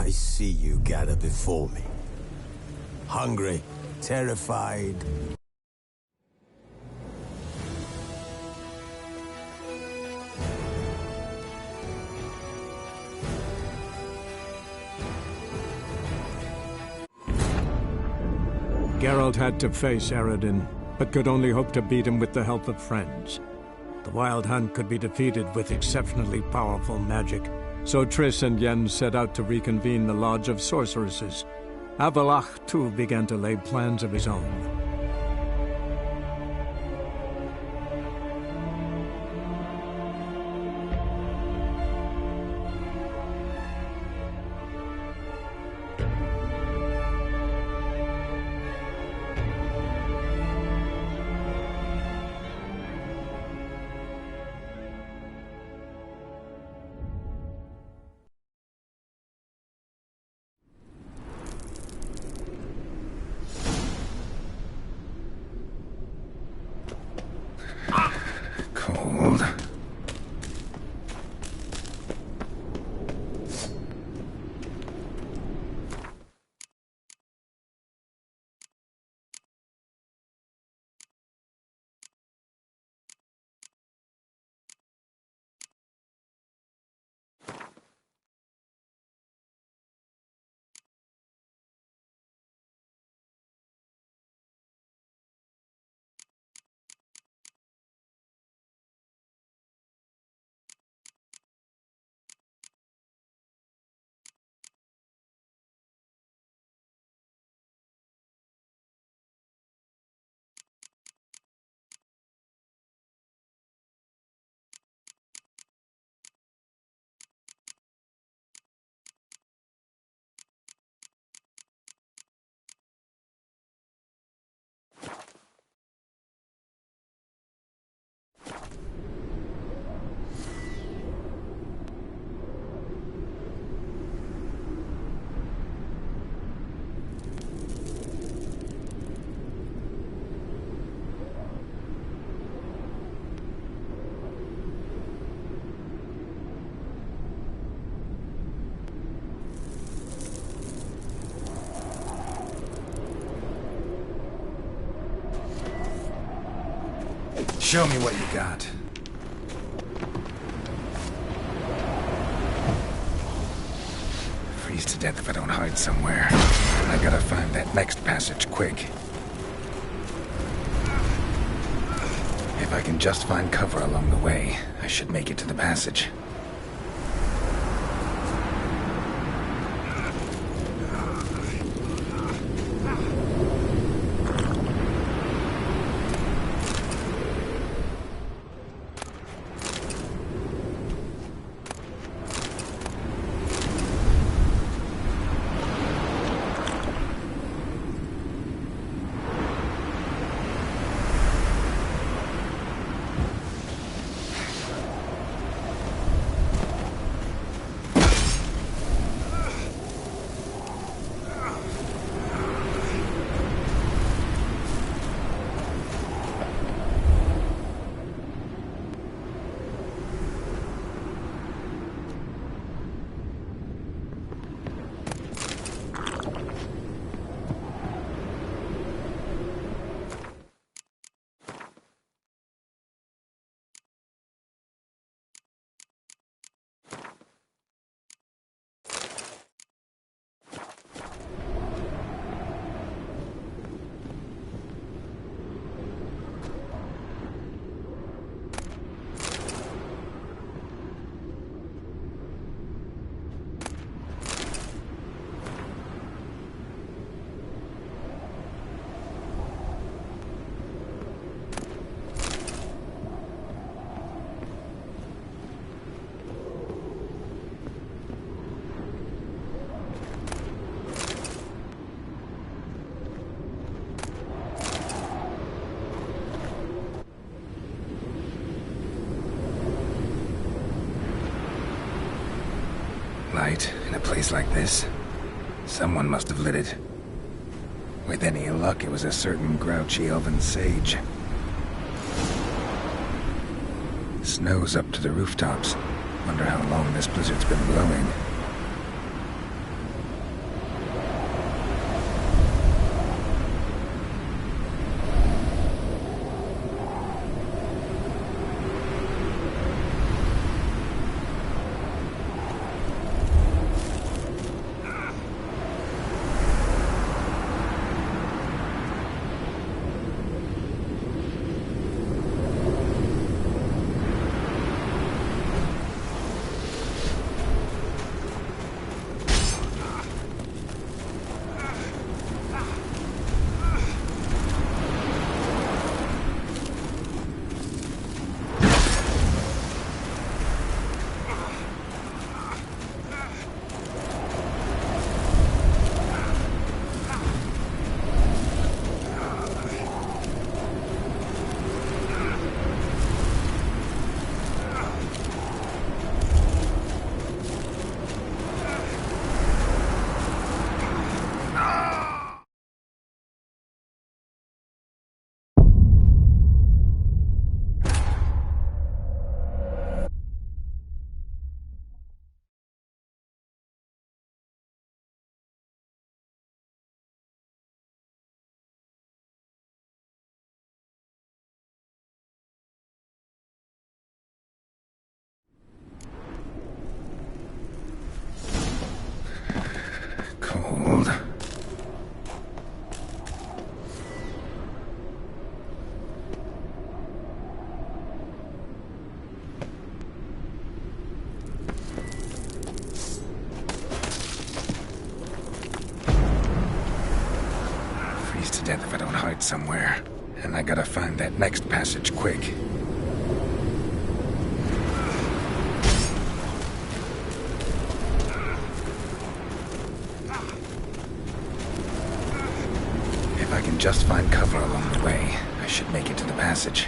I see you gather before me. Hungry, terrified. Geralt had to face Eredin, but could only hope to beat him with the help of friends. The Wild Hunt could be defeated with exceptionally powerful magic, so Triss and Yen set out to reconvene the Lodge of Sorceresses. Avallac'h, too, began to lay plans of his own. Cold. Show me what you got. Freeze to death if I don't hide somewhere. I gotta find that next passage quick. If I can just find cover along the way, I should make it to the passage. Light in a place like this. Someone must have lit it. With any luck, it was a certain grouchy elven sage. Snow's up to the rooftops. Wonder how long this blizzard's been blowing. exit somewhere, and I gotta find that next passage quick. If I can just find cover along the way, I should make it to the passage.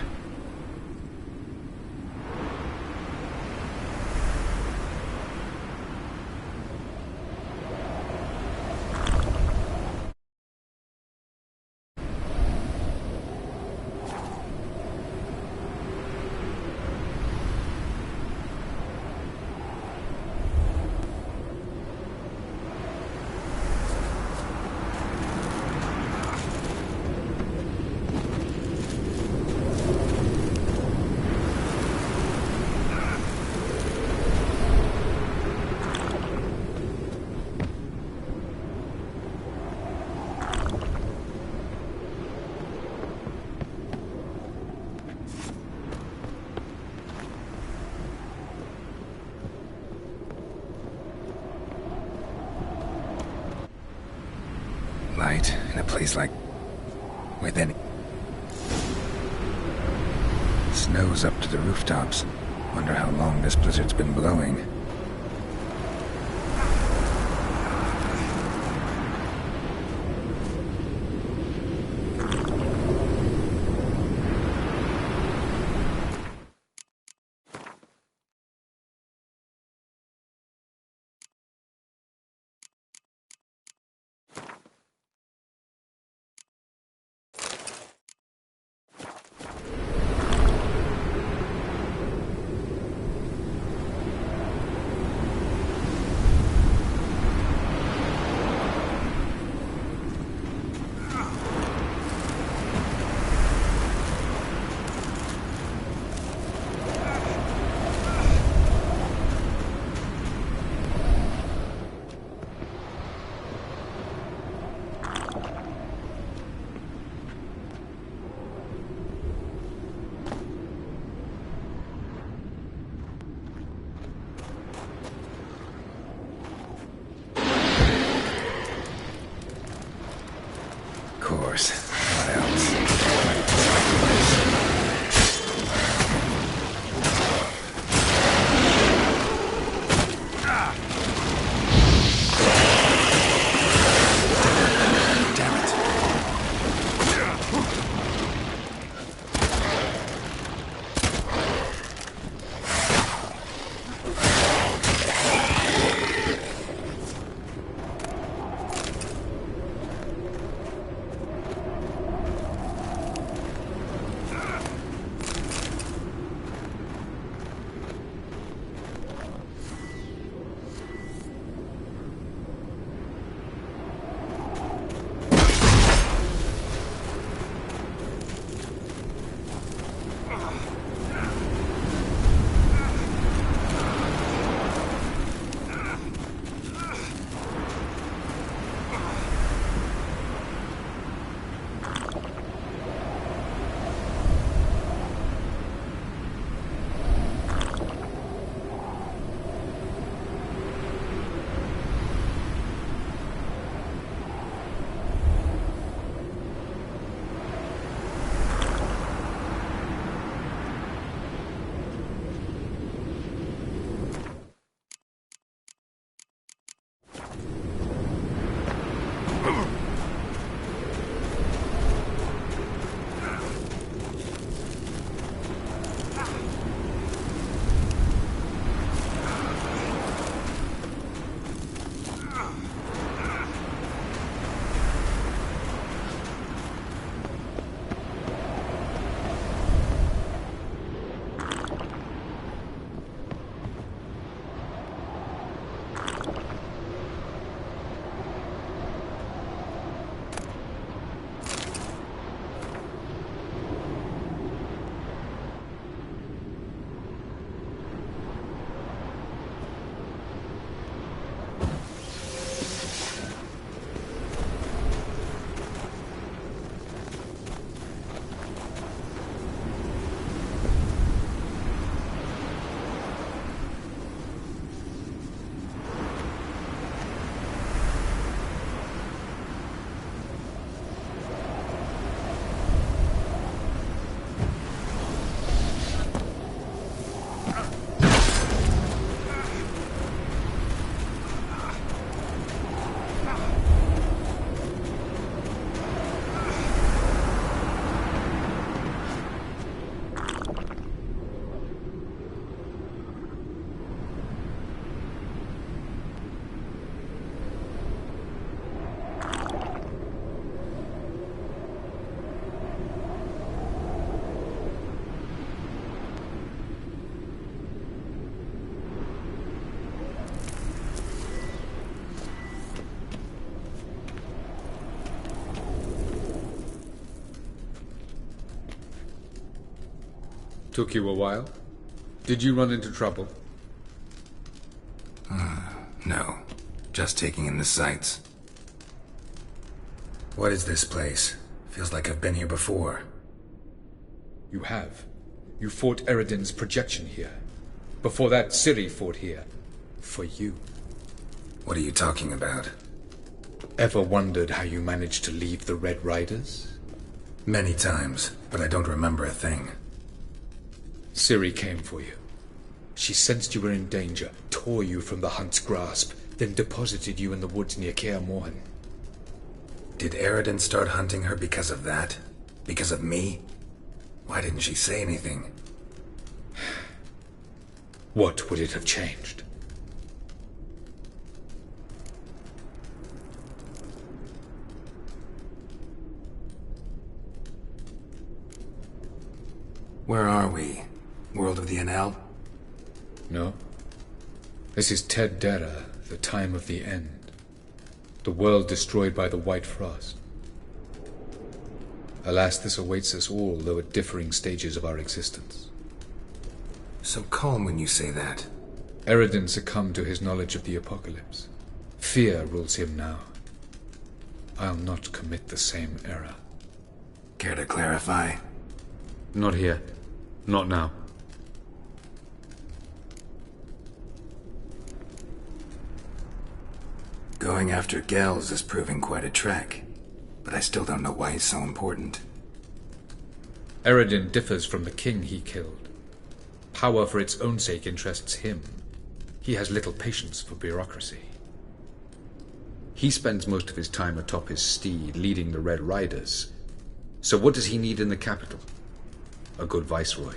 Light in a place like... with any... Snow's up to the rooftops. Wonder how long this blizzard's been blowing. Of course. What else? Damn it. Took you a while? Did you run into trouble? No. Just taking in the sights. What is this place? Feels like I've been here before. You have. You fought Eredin's projection here. Before that, Ciri fought here. For you. What are you talking about? Ever wondered how you managed to leave the Red Riders? Many times, but I don't remember a thing. Ciri came for you. She sensed you were in danger, tore you from the Hunt's grasp, then deposited you in the woods near Kaer Morhen. Did Eredin start hunting her because of that? Because of me? Why didn't she say anything? What would it have changed? Where are we? World of the NL? No. This is Ted Dera, the time of the end. The world destroyed by the White Frost. Alas, this awaits us all, though at differing stages of our existence. So calm when you say that. Eredin succumbed to his knowledge of the apocalypse. Fear rules him now. I'll not commit the same error. Care to clarify? Not here. Not now. Going after Gels is proving quite a trek, but I still don't know why he's so important. Eredin differs from the king he killed. Power for its own sake interests him. He has little patience for bureaucracy. He spends most of his time atop his steed, leading the Red Riders. So what does he need in the capital? A good viceroy.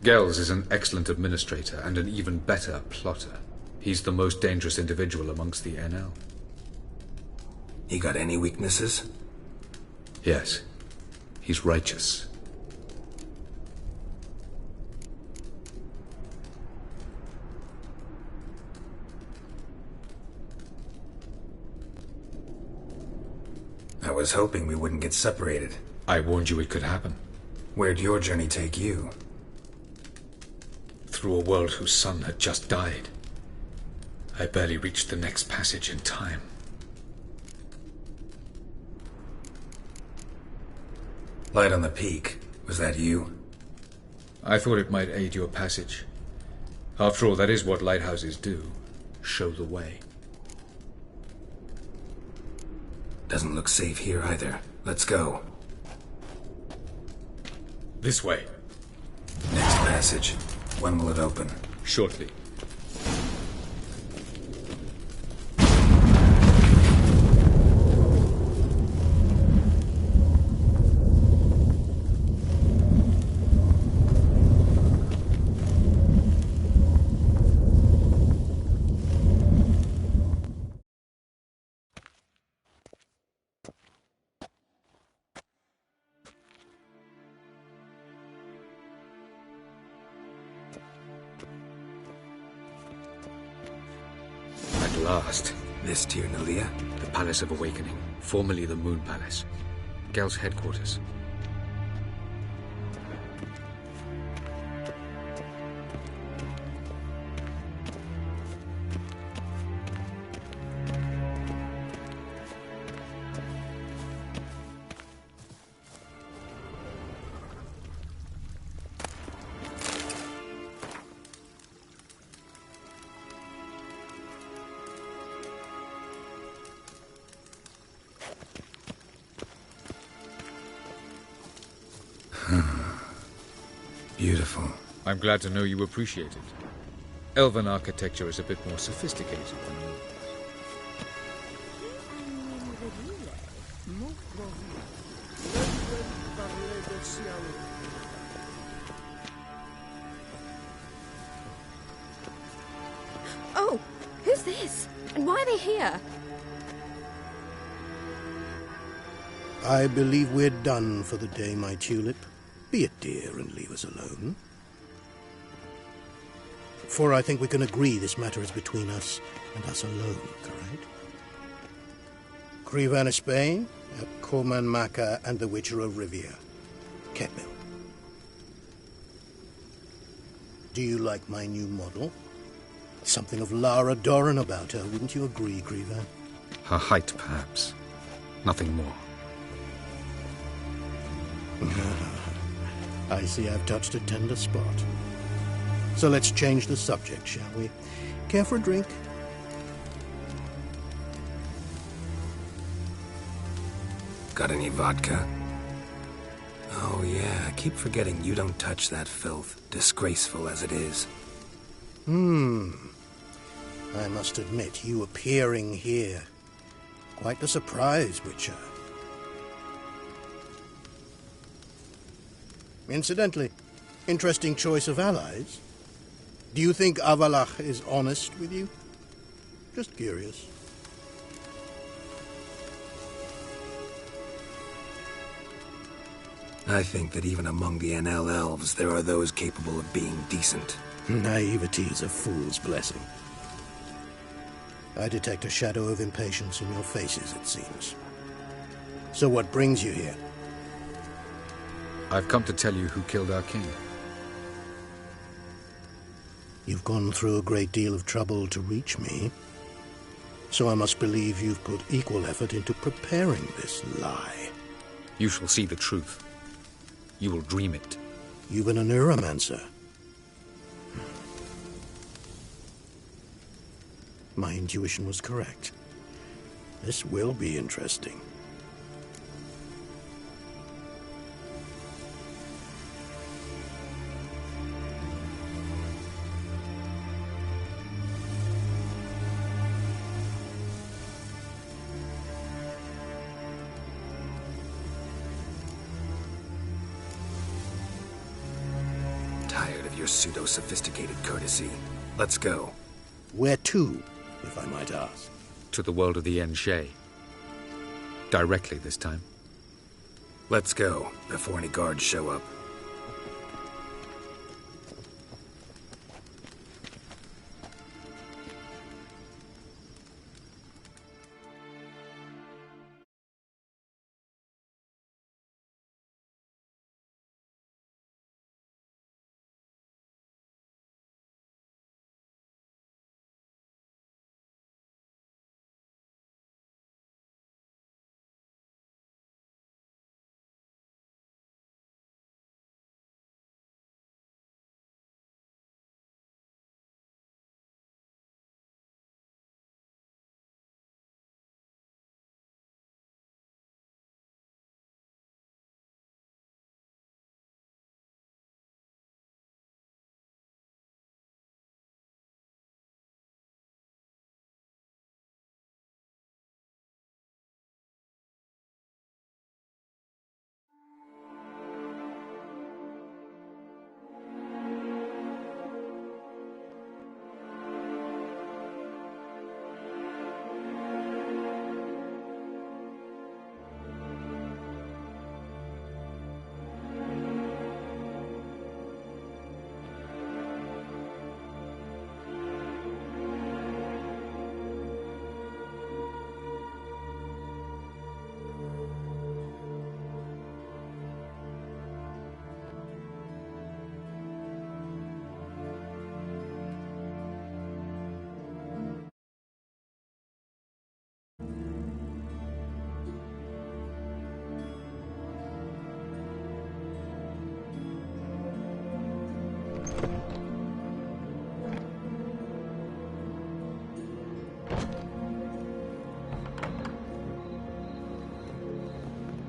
Gels is an excellent administrator and an even better plotter. He's the most dangerous individual amongst the NL. He got any weaknesses? Yes. He's righteous. I was hoping we wouldn't get separated. I warned you it could happen. Where'd your journey take you? Through a world whose sun had just died. I barely reached the next passage in time. Light on the peak. Was that you? I thought it might aid your passage. After all, that is what lighthouses do. Show the way. Doesn't look safe here either. Let's go. This way. Next passage. When will it open? Shortly. Last. This Tyr Nalia? The Palace of Awakening, formerly the Moon Palace. Gel's headquarters. Beautiful. I'm glad to know you appreciate it. Elven architecture is a bit more sophisticated than yours. Oh, who's this? And why are they here? I believe we're done for the day, my tulip. Be a dear and leave us alone. For I think we can agree this matter is between us and us alone, correct? Krivan Spain, Corman Maka, and the Witcher of Rivia. Ketmil. Do you like my new model? Something of Lara Doran about her, wouldn't you agree, Griever? Her height, perhaps. Nothing more. I see I've touched a tender spot. So let's change the subject, shall we? Care for a drink? Got any vodka? Oh yeah, I keep forgetting you don't touch that filth, disgraceful as it is. I must admit, you appearing here. Quite the surprise, Witcher. Incidentally, interesting choice of allies. Do you think Avalach is honest with you? Just curious. I think that even among the NL elves, there are those capable of being decent. Naivety is a fool's blessing. I detect a shadow of impatience in your faces, it seems. So what brings you here? I've come to tell you who killed our king. You've gone through a great deal of trouble to reach me. So I must believe you've put equal effort into preparing this lie. You shall see the truth. You will dream it. You've been a neuromancer. My intuition was correct. This will be interesting. Tired of your pseudo-sophisticated courtesy. Let's go. Where to, if I might ask? To the world of the Enshe. Directly this time. Let's go, before any guards show up.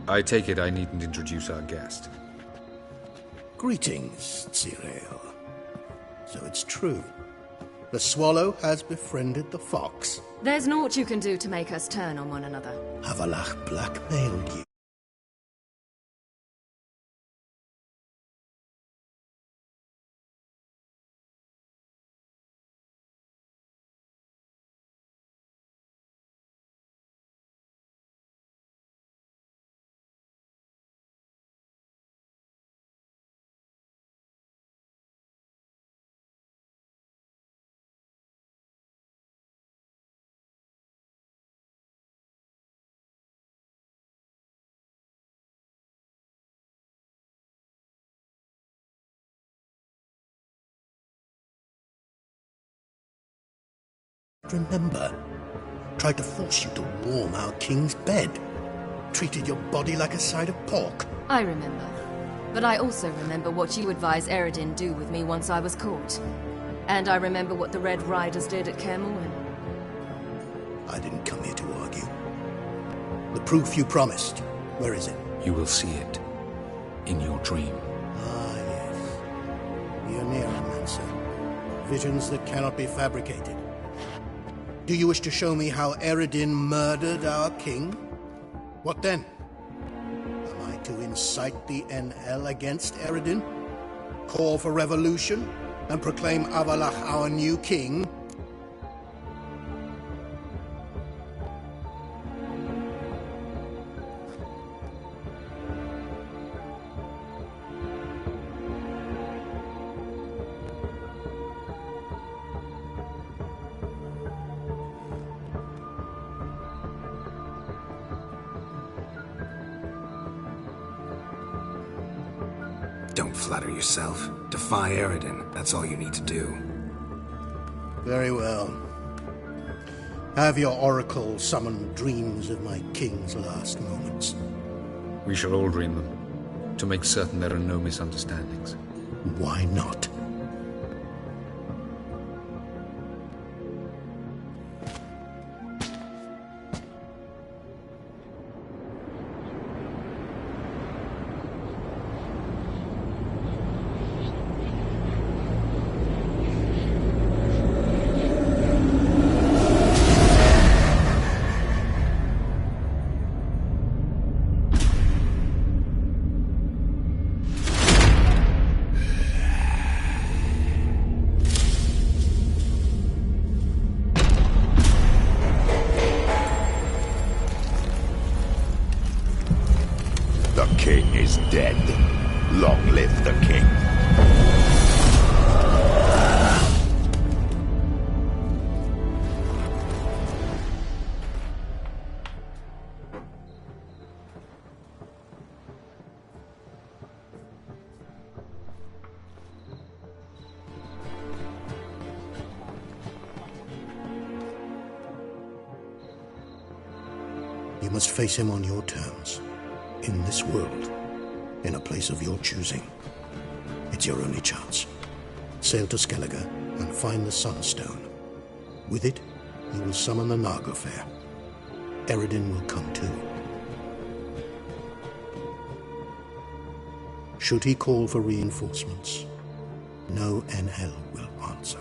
I take it I needn't introduce our guest. Greetings, Cyril. So it's true. The swallow has befriended the fox. There's naught you can do to make us turn on one another. Avalach blackmailed you. remember. Tried to force you to warm our king's bed. Treated your body like a side of pork. I remember. But I also remember what you advised Eredin do with me once I was caught. And I remember what the Red Riders did at Kaer Morhen. I didn't come here to argue. The proof you promised, where is it? You will see it. In your dream. Ah, yes. You're near, Mancer. Visions that cannot be fabricated. Do you wish to show me how Eredin murdered our king? What then? Am I to incite the NL against Eredin? Call for revolution? And proclaim Avalach our new king? Don't flatter yourself. Defy Eredin. That's all you need to do. Very well. Have your oracle summon dreams of my king's last moments. We shall all dream them, to make certain there are no misunderstandings. Why not? The king is dead. Long live the king. You must face him on your terms. In this world, in a place of your choosing. It's your only chance. Sail to Skellige and find the Sunstone. With it, you will summon the Naga Fair. Eredin will come too. Should he call for reinforcements, no NL will answer.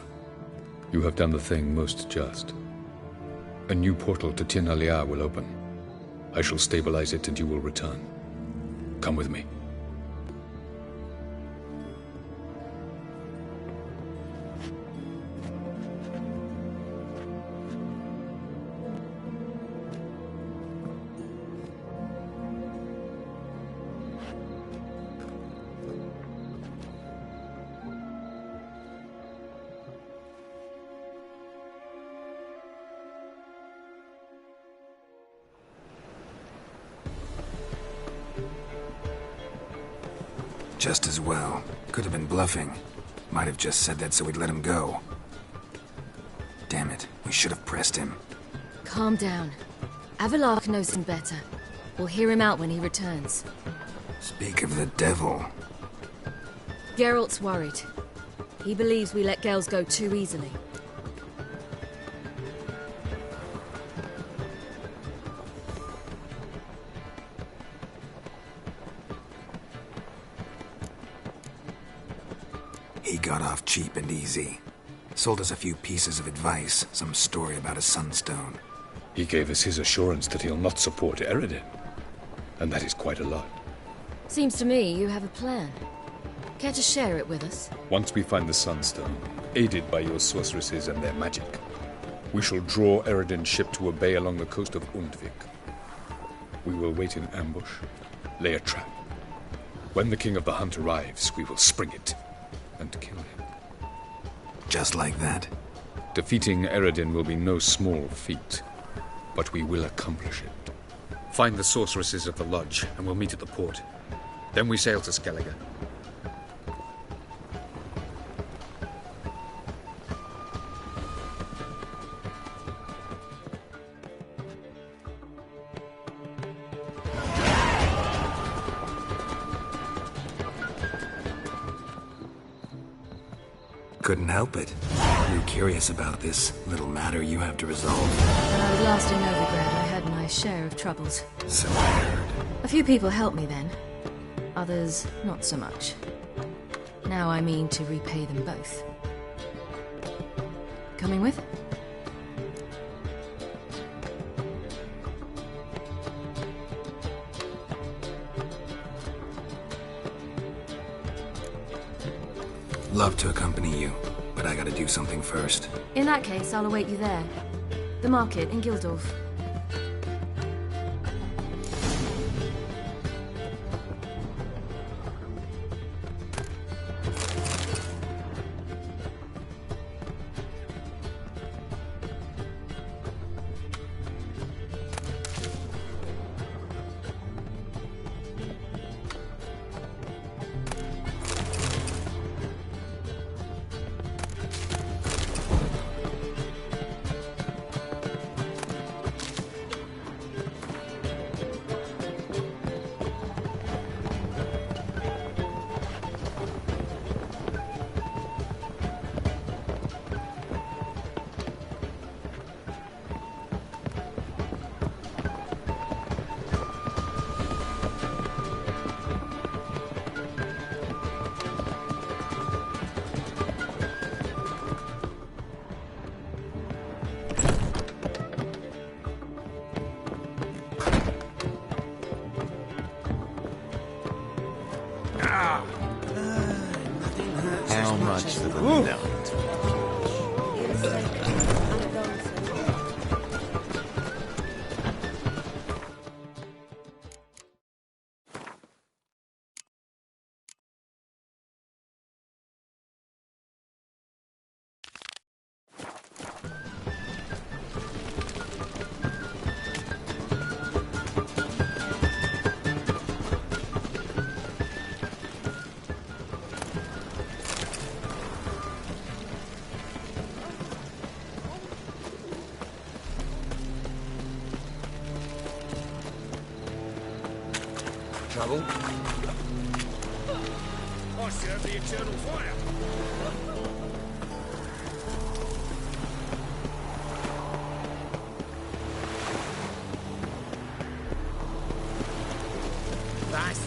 You have done the thing most just. A new portal to Tin Alia will open. I shall stabilize it and you will return. Come with me. Just as well. Could have been bluffing. Might have just said that so we'd let him go. Damn it, we should have pressed him. Calm down. Avalach knows him better. We'll hear him out when he returns. Speak of the devil. Geralt's worried. He believes we let girls go too easily. He got off cheap and easy. Sold us a few pieces of advice, some story about a sunstone. He gave us his assurance that he'll not support Eredin. And that is quite a lot. Seems to me you have a plan. Care to share it with us? Once we find the Sunstone, aided by your sorceresses and their magic, we shall draw Eredin's ship to a bay along the coast of Undvik. We will wait in ambush, lay a trap. When the King of the Hunt arrives, we will spring it and kill him. Just like that? Defeating Eredin will be no small feat, but we will accomplish it. Find the sorceresses of the lodge, and we'll meet at the port. Then we sail to Skellige. couldn't help it. You're curious about this little matter you have to resolve. When I was last in Novigrad, I had my share of troubles. So I heard. A few people helped me then. Others, not so much. Now I mean to repay them both. Coming with? Love to accompany you, but I gotta do something first. In that case, I'll await you there. The market in Gildorf. How much for the nut? Trouble? I serve the eternal fire. That's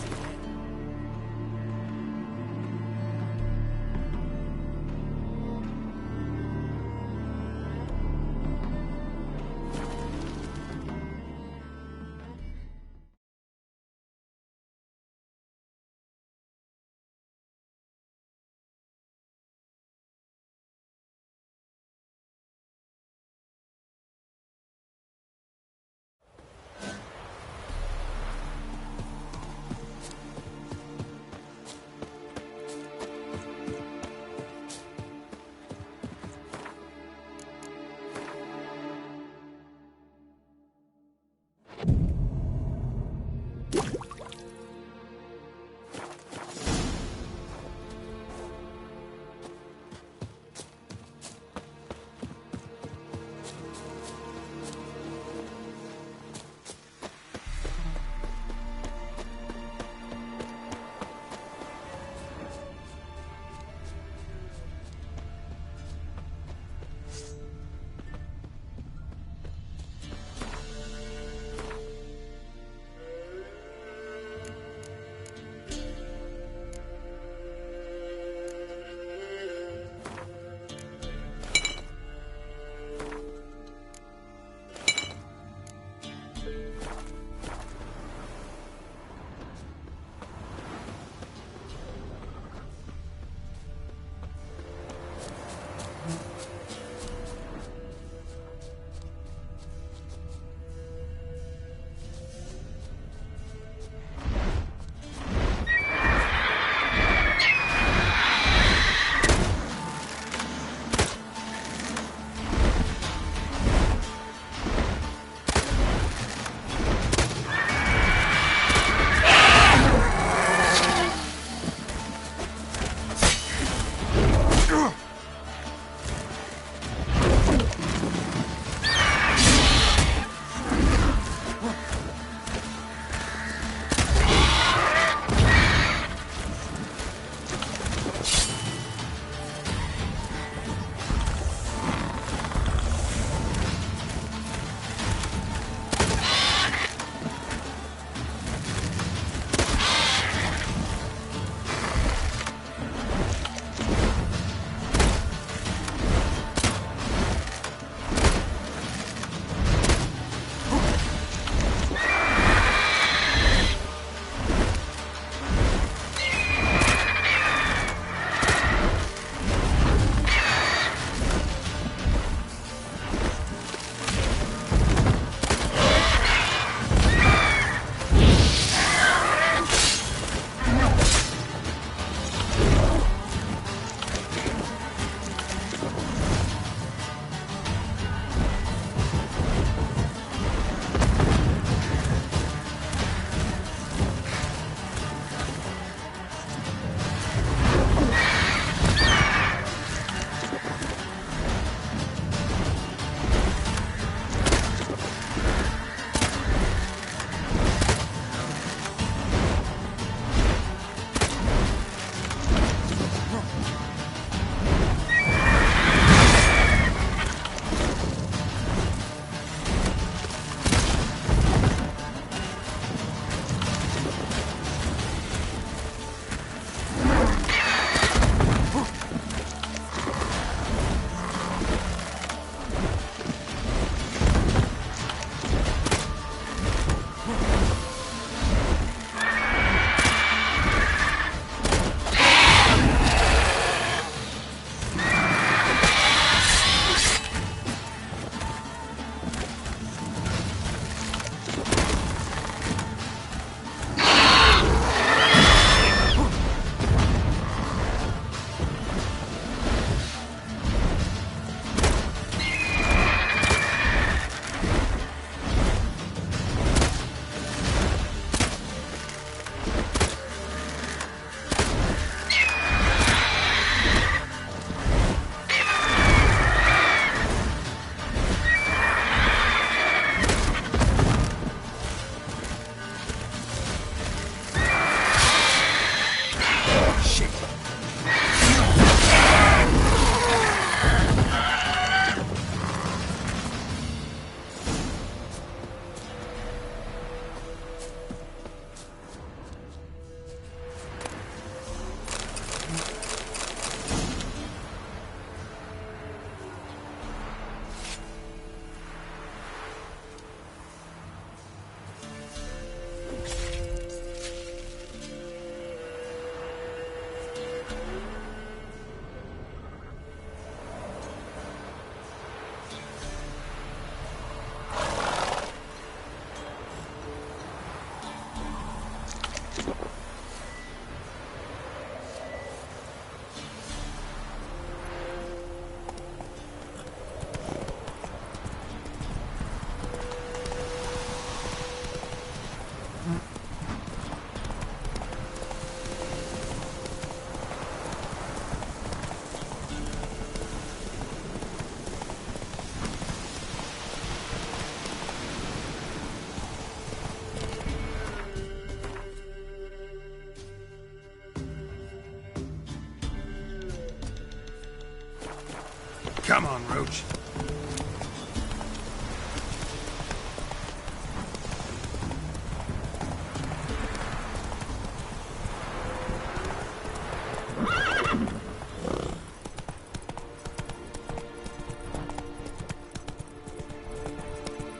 Come on, Roach.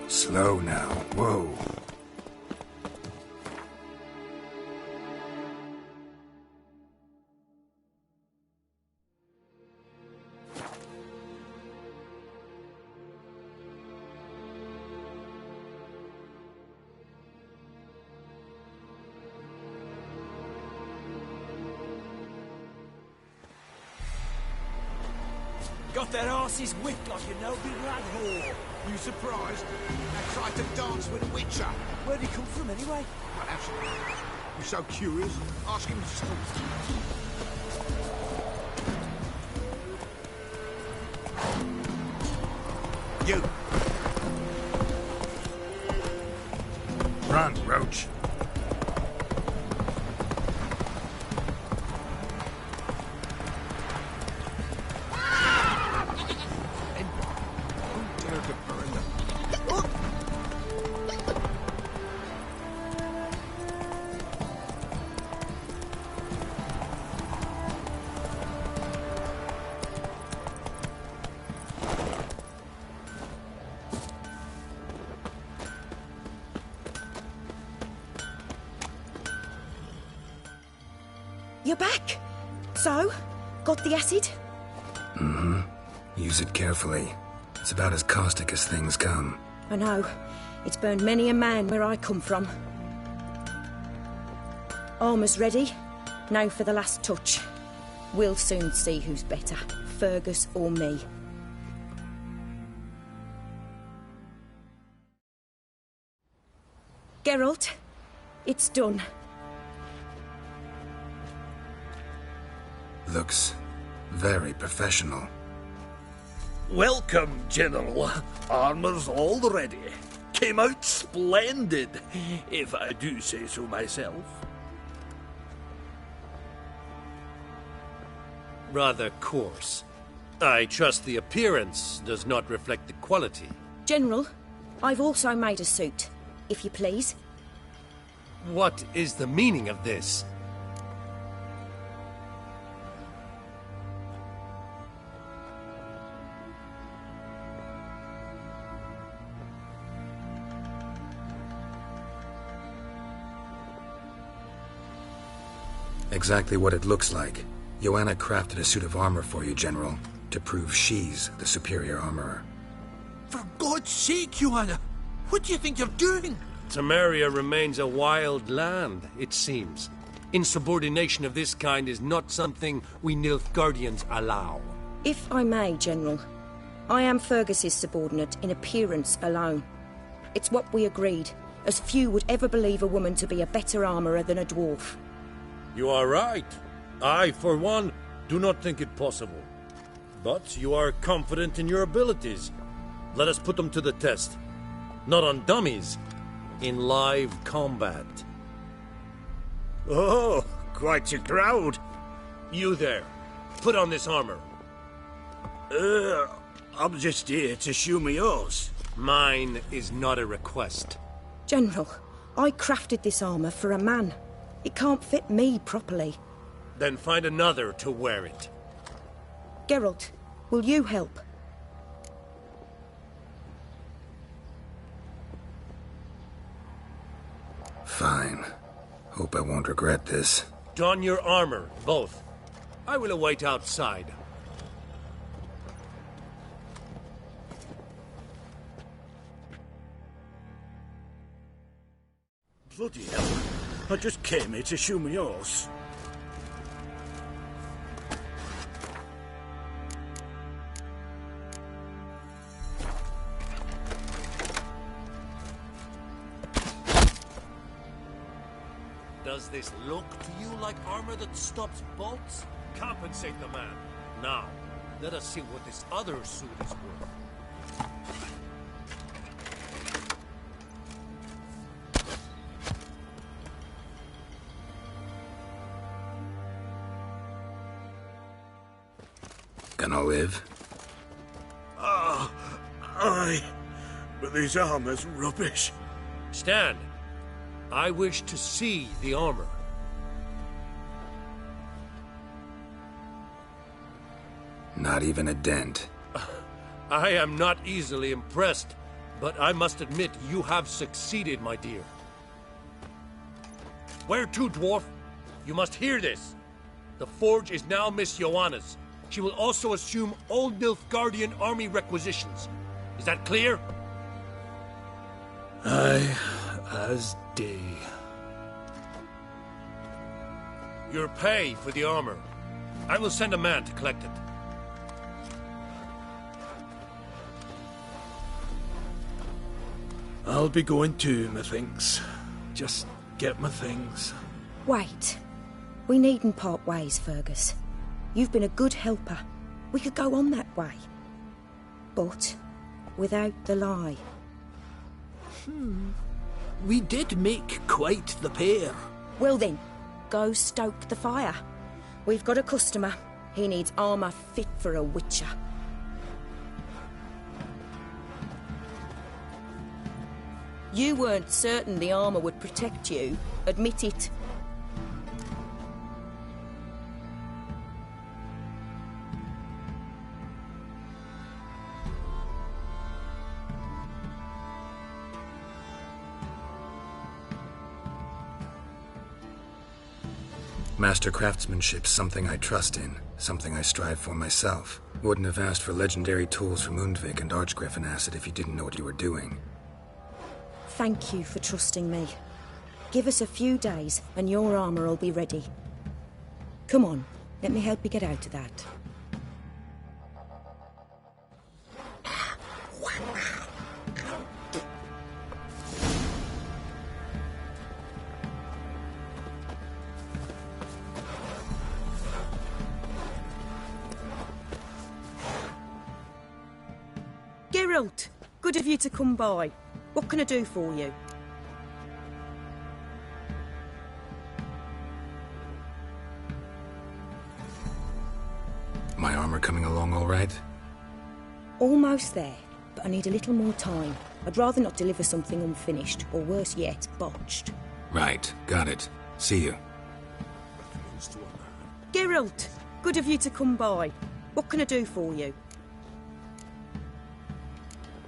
Slow now. Whoa. Got their asses whipped like a no-big lad whore. You surprised? I tried to dance with a witcher. Where'd he come from anyway? Well, actually, you're so curious. Ask him yourself. You. Run, Roach. You're back. So, got the acid? Mm-hmm. Use it carefully. It's about as caustic as things come. I know. It's burned many a man where I come from. Armour's ready. Now for the last touch. We'll soon see who's better, Fergus or me. Geralt, it's done. Looks very professional. Welcome, General. Armour's all ready. Came out splendid, if I do say so myself. Rather coarse. I trust the appearance does not reflect the quality. General, I've also made a suit, if you please. What is the meaning of this? Exactly what it looks like. Joanna crafted a suit of armor for you, General, to prove she's the superior armorer. For God's sake, Joanna! What do you think you're doing? Temeria remains a wild land, it seems. Insubordination of this kind is not something we Nilfgaardians allow. If I may, General, I am Fergus's subordinate in appearance alone. It's what we agreed, as few would ever believe a woman to be a better armourer than a dwarf. You are right. I, for one, do not think it possible. But you are confident in your abilities. Let us put them to the test. Not on dummies, in live combat. Oh, quite a crowd. You there, put on this armor. I'm just here to show me yours. Mine is not a request. General, I crafted this armour for a man. It can't fit me properly. Then find another to wear it. Geralt, will you help? Fine. Hope I won't regret this. Don your armor, both. I will await outside. Bloody hell. I just came here to show me yours. Does this look to you like armor that stops bolts? Compensate the man. Now, let us see what this other suit is worth. Gonna live? Aye, but this armor's rubbish. Stand. I wish to see the armor. Not even a dent. I am not easily impressed, but I must admit you have succeeded, my dear. Where to, dwarf? You must hear this. The forge is now Miss Joanna's. She will also assume all Nilfgaardian army requisitions. Is that clear? Aye, as day. Your pay for the armor. I will send a man to collect it. I'll be going too, methinks. Just get my things. Wait. We needn't part ways, Fergus. You've been a good helper. We could go on that way. But without the lie. We did make quite the pair. Well then, go stoke the fire. We've got a customer. He needs armour fit for a witcher. You weren't certain the armour would protect you. Admit it. Master craftsmanship's something I trust in, something I strive for myself. Wouldn't have asked for legendary tools from Undvik and Archgriffin Acid if you didn't know what you were doing. Thank you for trusting me. Give us a few days and your armour will be ready. Come on, let me help you get out of that. Geralt, good of you to come by. What can I do for you? My armor coming along all right? Almost there, but I need a little more time. I'd rather not deliver something unfinished, or worse yet, botched. Right, got it. See you. Geralt, good of you to come by. What can I do for you?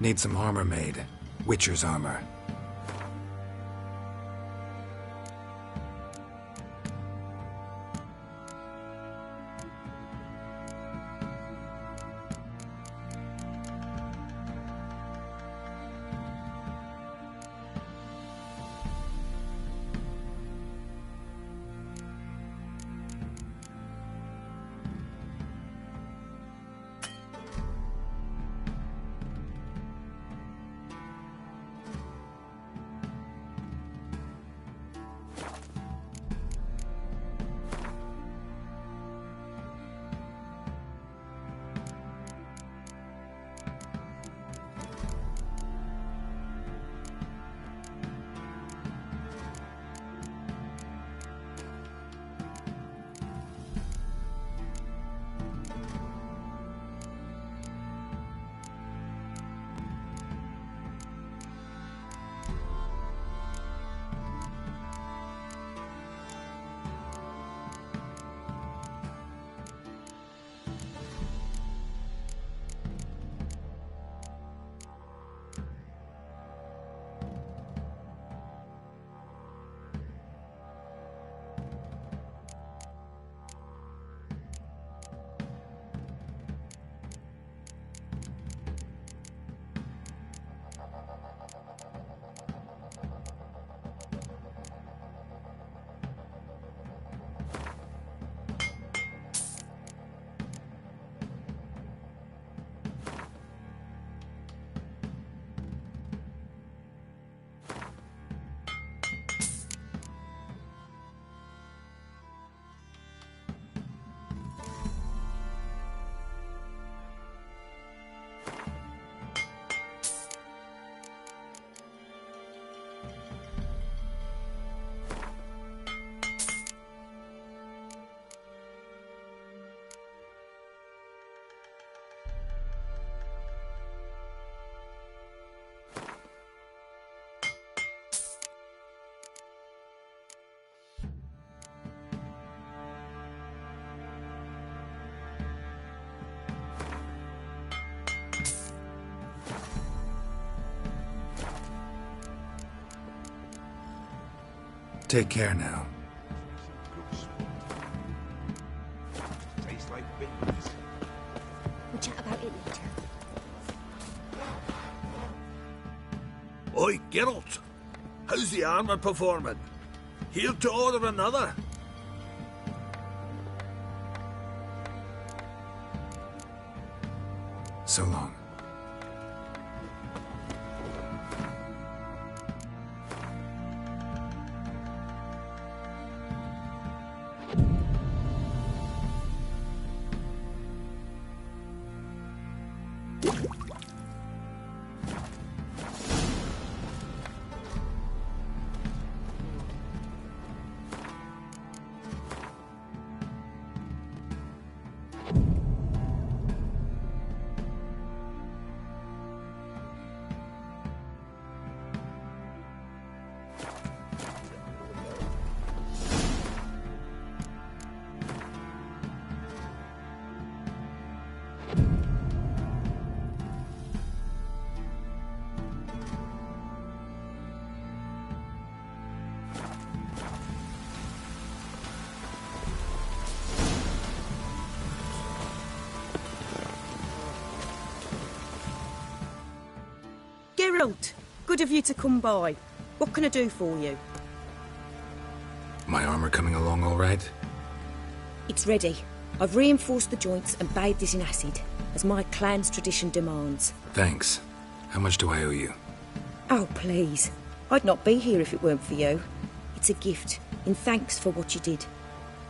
Need some armor made. Witcher's armor. Take care now. We'll chat about it later. Oi, Geralt! How's the armour performing? Here to order another? So long. Geralt, good of you to come by. What can I do for you? My armor coming along all right? It's ready. I've reinforced the joints and bathed it in acid, as my clan's tradition demands. Thanks. How much do I owe you? Oh, please. I'd not be here if it weren't for you. It's a gift, in thanks for what you did.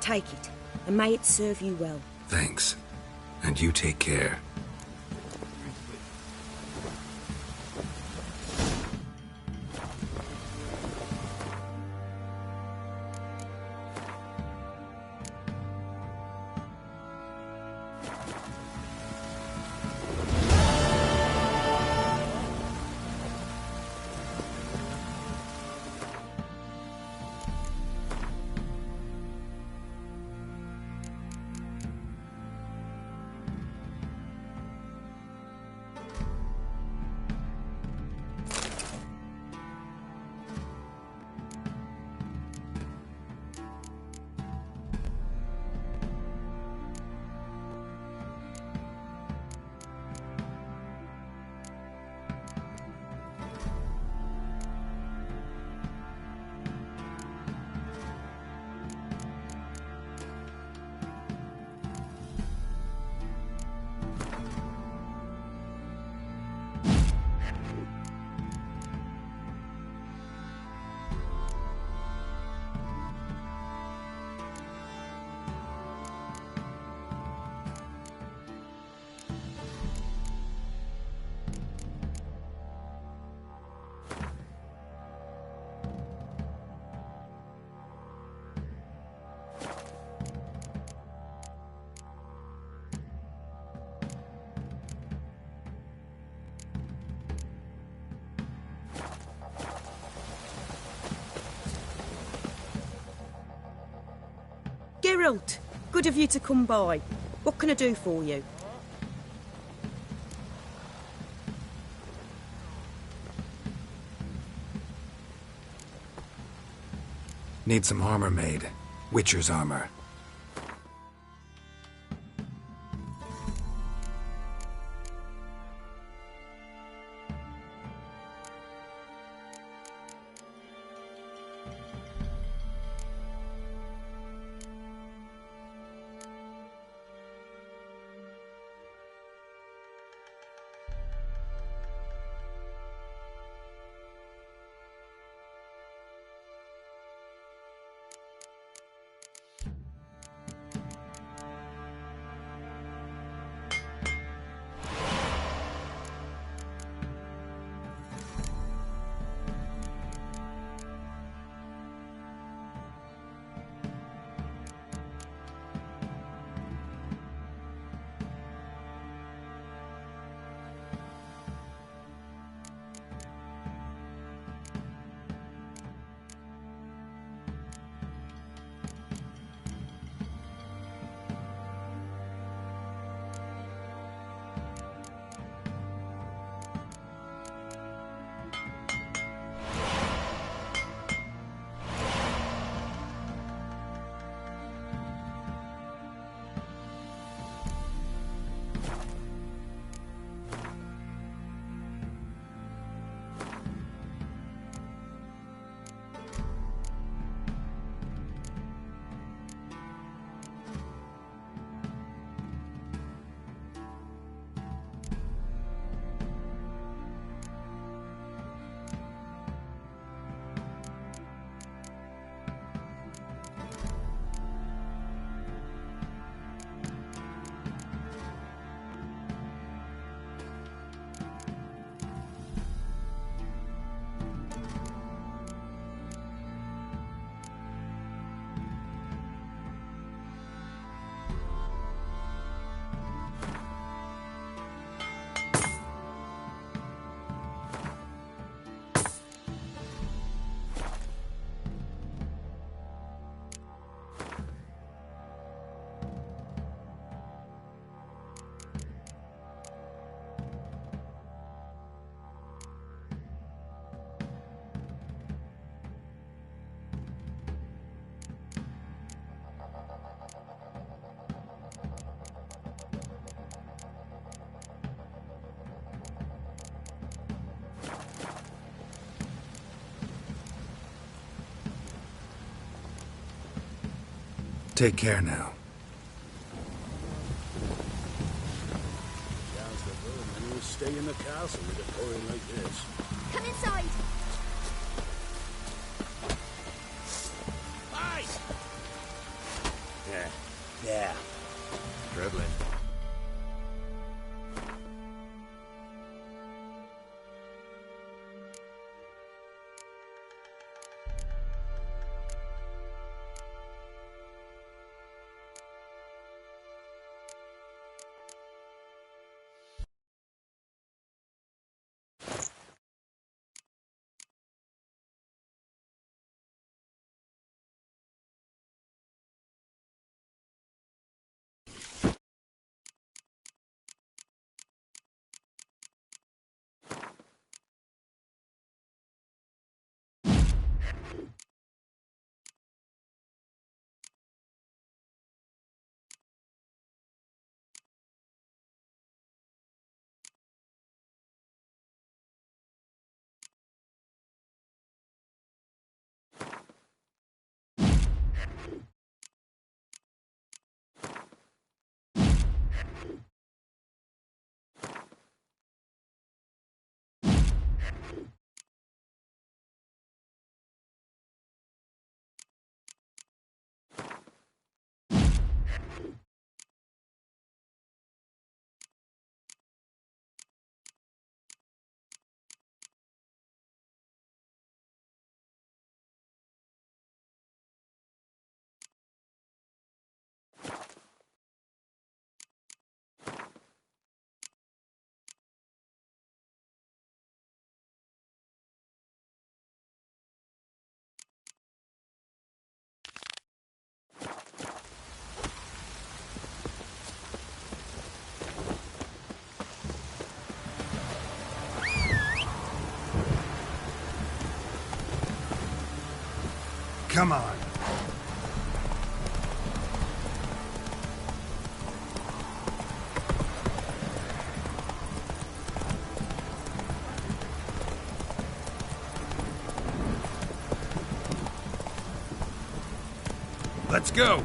Take it, and may it serve you well. Thanks. And you take care. Geralt, good of you to come by. What can I do for you? Need some armor made. Witcher's armor. Take care now. Sounds like men will stay in the castle with a pouring like this. Come inside! Aye! Yeah. Traveling. Come on. Let's go.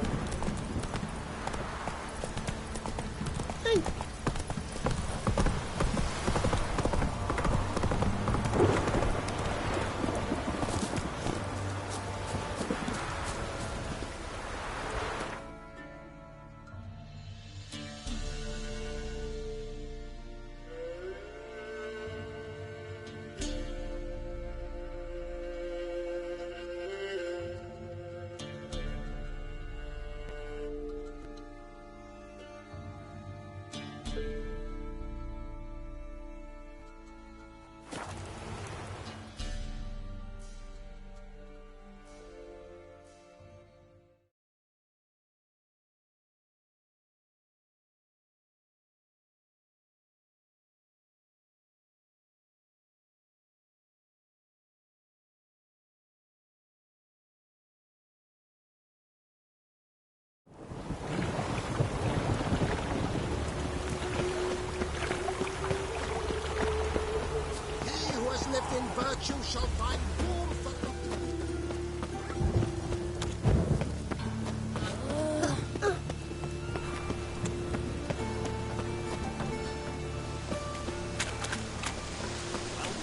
Virtue shall find warmth at the...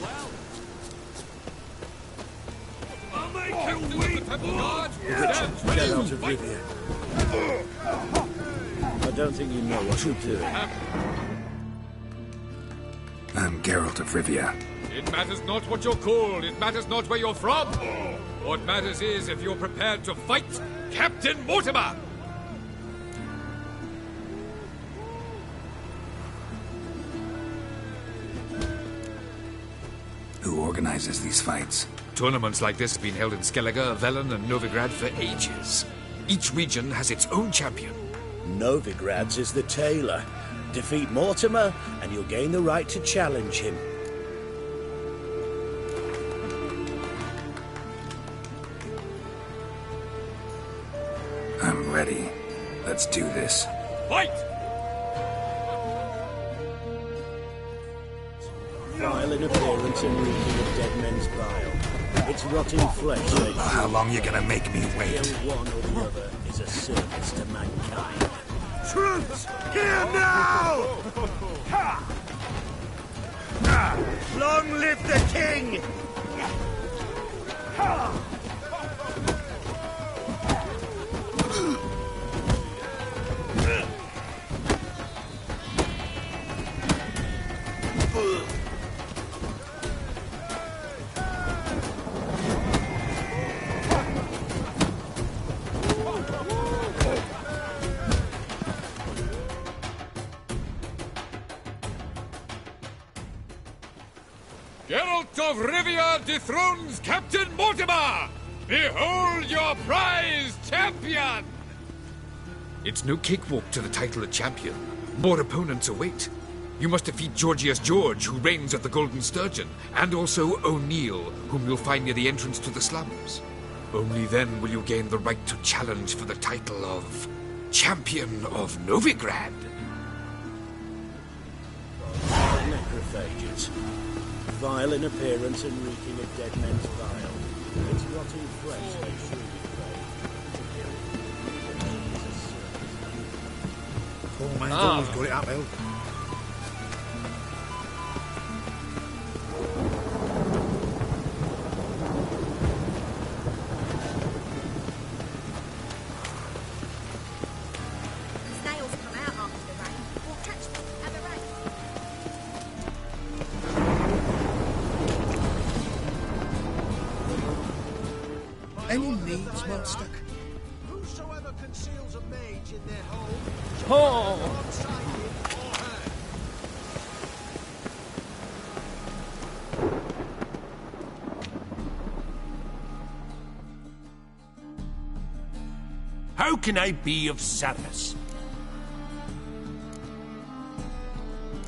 Well. I'll make you weep! Get out of Rivia. I don't think you know what you're doing. I'm Geralt of Rivia. It matters not what you're called. It matters not where you're from. What matters is if you're prepared to fight Captain Mortimer. Who organizes these fights? Tournaments like this have been held in Skellige, Velen, and Novigrad for ages. Each region has its own champion. Novigrad's is the tailor. Defeat Mortimer, and you'll gain the right to challenge him. I'm ready. Let's do this. Fight! Vile in appearance and reeking of dead men's bile. It's rotting flesh. How long you gonna make me wait? One or the other is a service to mankind. Troops, here now! Long live the king! Geralt of Rivia dethrones Captain Mortimer! Behold your prize champion! It's no cakewalk to the title of champion. More opponents await. You must defeat Georgius George, who reigns at the Golden Sturgeon, and also O'Neill, whom you'll find near the entrance to the slums. Only then will you gain the right to challenge for the title of Champion of Novigrad. Necrophages. Vile in appearance and reeking of dead men's bile. Its rotting flesh they surely crave. Poor man's always got it uphill. Snails come out after the rain. We'll catch them at the race. Any needs, Master? Whosoever conceals a mage in their home Oh! How can I be of service?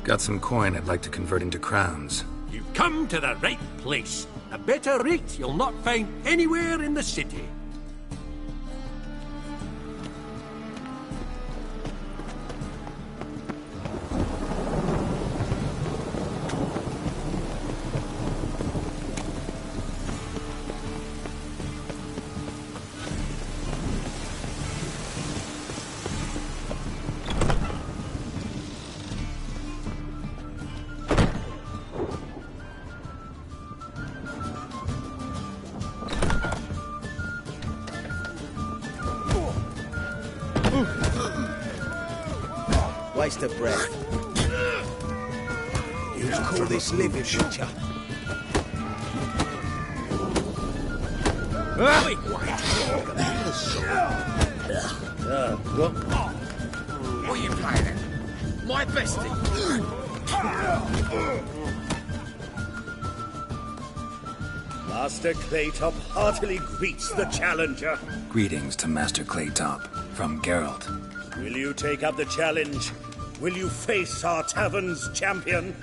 Got some coin I'd like to convert into crowns. You've come to the right place. A better rate you'll not find anywhere in the city. Waste of breath. You call this living, should ya? What? What are you playing at? My bestie. Master Claytop heartily greets the challenger. Greetings to Master Claytop from Geralt. Will you take up the challenge? Will you face our tavern's champion?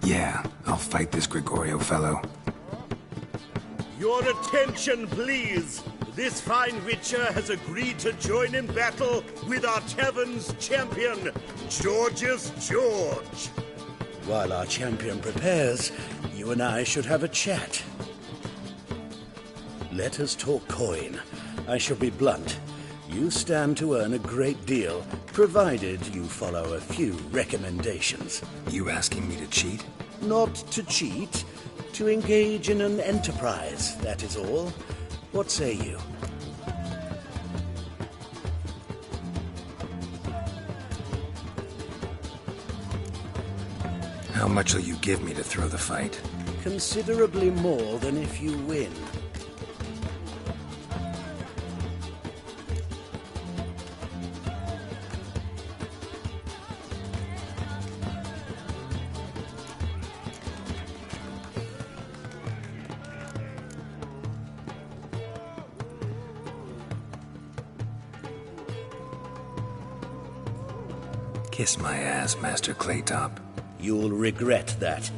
Yeah, I'll fight this Gregorio fellow. Your attention, please. This fine witcher has agreed to join in battle with our tavern's champion, Georgius George. While our champion prepares, you and I should have a chat. Let us talk coin. I shall be blunt. You stand to earn a great deal, provided you follow a few recommendations. You asking me to cheat? Not to cheat, to engage in an enterprise, that is all. What say you? How much will you give me to throw the fight? Considerably more than if you win. Kiss my ass, Master Claytop. You'll regret that.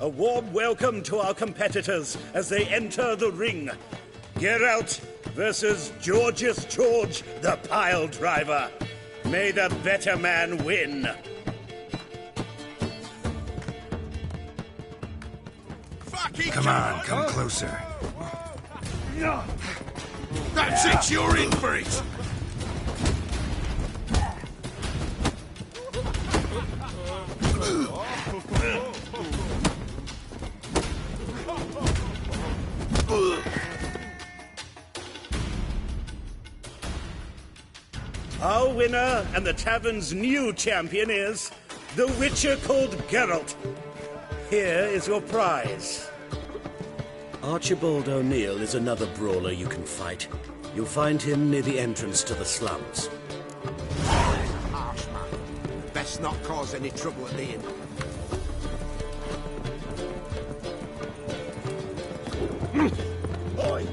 A warm welcome to our competitors as they enter the ring. Geralt versus Georgius George, the pile driver. May the better man win. Come on, come closer. That's it, you're in for it! Our winner and the tavern's new champion is the Witcher called Geralt. Here is your prize. Archibald O'Neill is another brawler you can fight. You'll find him near the entrance to the slums. Harsh man. Best not cause any trouble at the inn. Oi!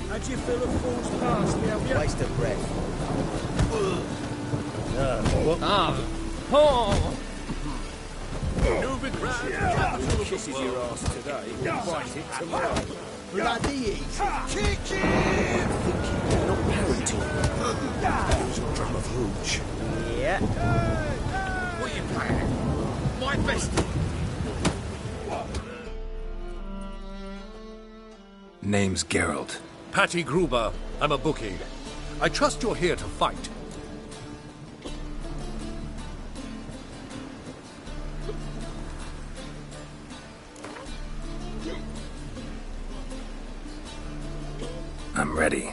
How do you feel a fool's past, have you? Waste of breath. Kisses your ass today, bite it tomorrow. Bloody easy. Kick him! Not parenting. Use your drum of hooch. Yeah. What are you playing? My best. Name's Geralt. Patty Gruber. I'm a bookie. I trust you're here to fight. I'm ready.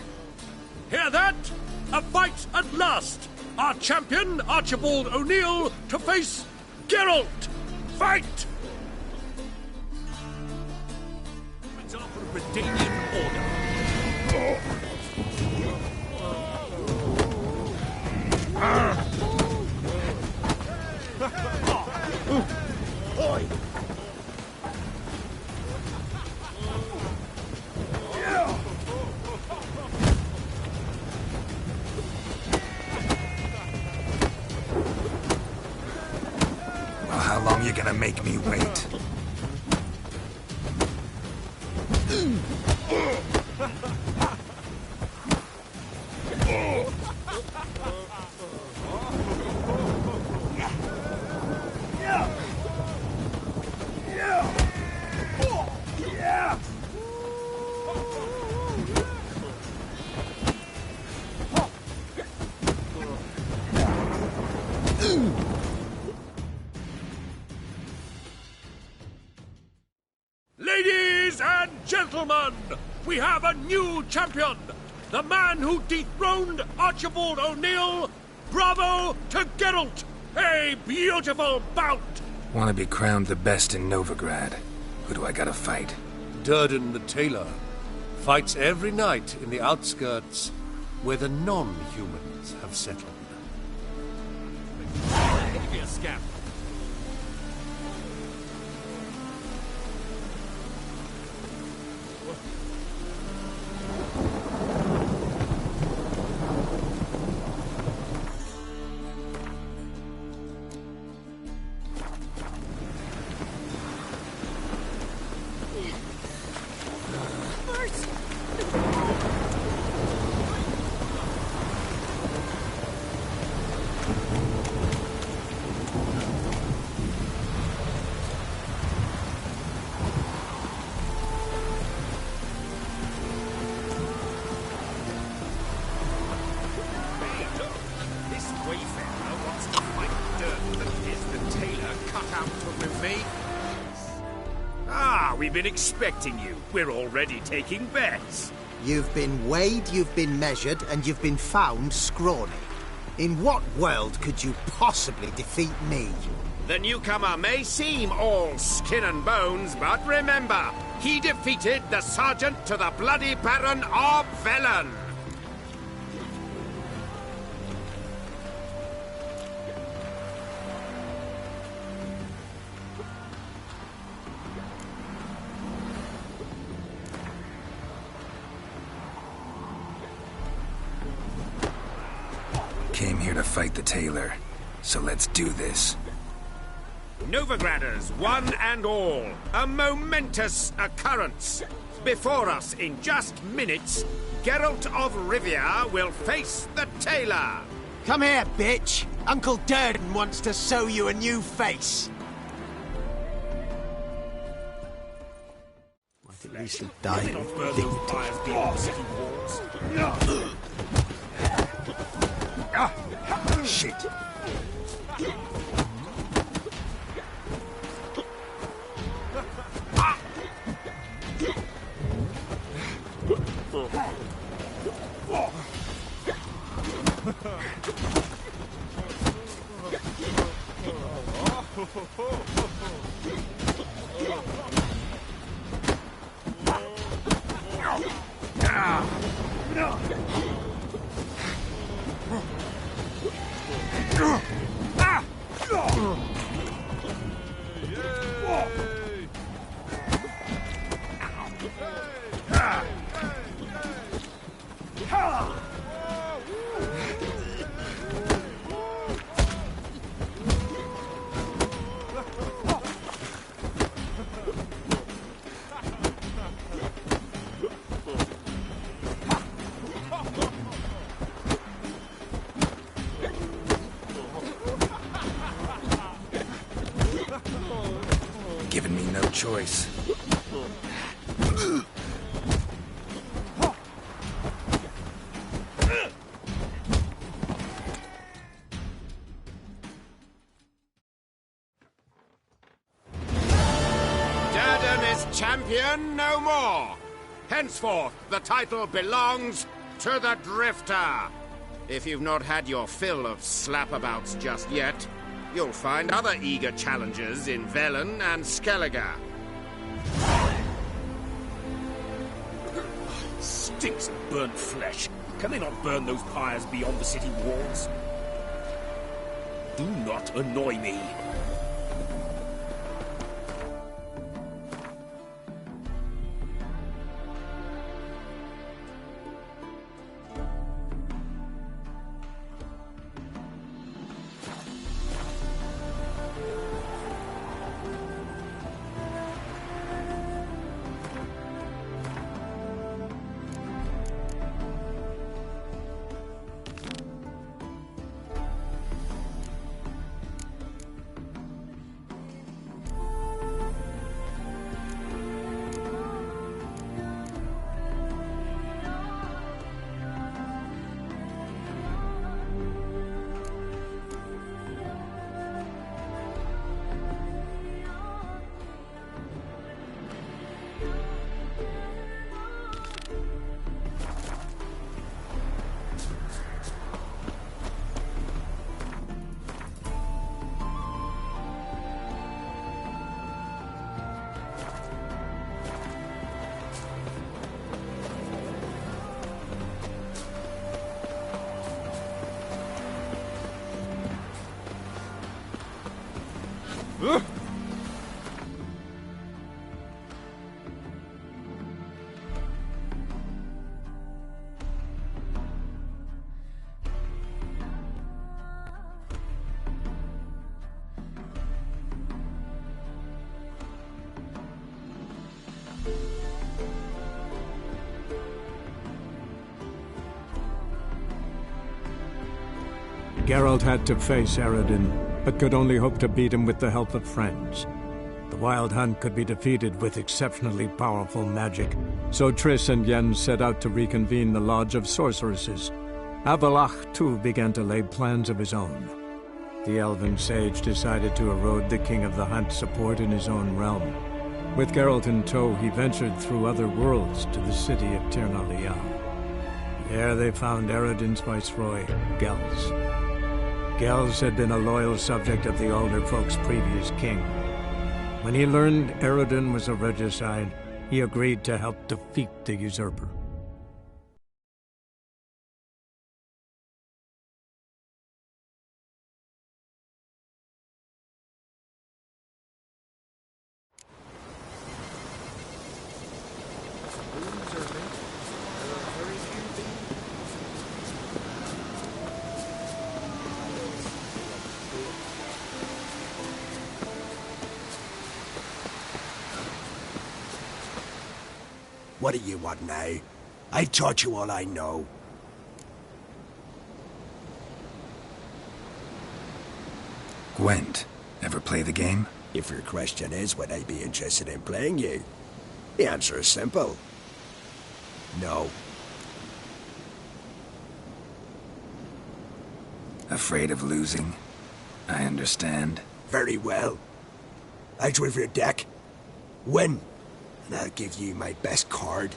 Hear that? A fight at last! Our champion, Archibald O'Neill, to face Geralt! Fight! It's our Redanian order. Oi! Well, how long you gonna make me wait? Ladies and gentlemen, we have a new champion! The man who dethroned Archibald O'Neill! Bravo to Geralt! A beautiful bout! Want to be crowned the best in Novigrad. Who do I gotta fight? Durden the Tailor fights every night in the outskirts where the non-humans have settled. Give me a scab. We've been expecting you. We're already taking bets. You've been weighed, you've been measured, and you've been found scrawny. In what world could you possibly defeat me? The newcomer may seem all skin and bones, but remember, He defeated the Sergeant to the Bloody Baron of Velen. Came here to fight the tailor, so let's do this. Novigraders, one and all, a momentous occurrence. Before us, in just minutes, Geralt of Rivia will face the tailor. Come here, bitch. Uncle Durden wants to sew you a new face. Might at least have died with dignity. Shit. Giving me no choice. Durden is champion no more. Henceforth, the title belongs to the Drifter. If you've not had your fill of slapabouts just yet, you'll find other eager challengers in Velen and Skellige. Stinks of burnt flesh. Can they not burn those pyres beyond the city walls? Do not annoy me. Geralt had to face Eredin, but could only hope to beat him with the help of friends. The Wild Hunt could be defeated with exceptionally powerful magic, so Triss and Yen set out to reconvene the Lodge of Sorceresses. Avallac'h, too, began to lay plans of his own. The elven sage decided to erode the King of the Hunt's support in his own realm. With Geralt in tow, he ventured through other worlds to the city of Tir na Lial. There they found Eredin's viceroy, Gels. Gels had been a loyal subject of the Alder folk's previous king. When he learned Eredin was a regicide, he agreed to help defeat the usurper. What do you want now? I've taught you all I know. Gwent, ever play the game? If your question is, would I be interested in playing you? The answer is simple. No. Afraid of losing? I understand. Very well. Out with your deck. Win. And I'll give you my best card.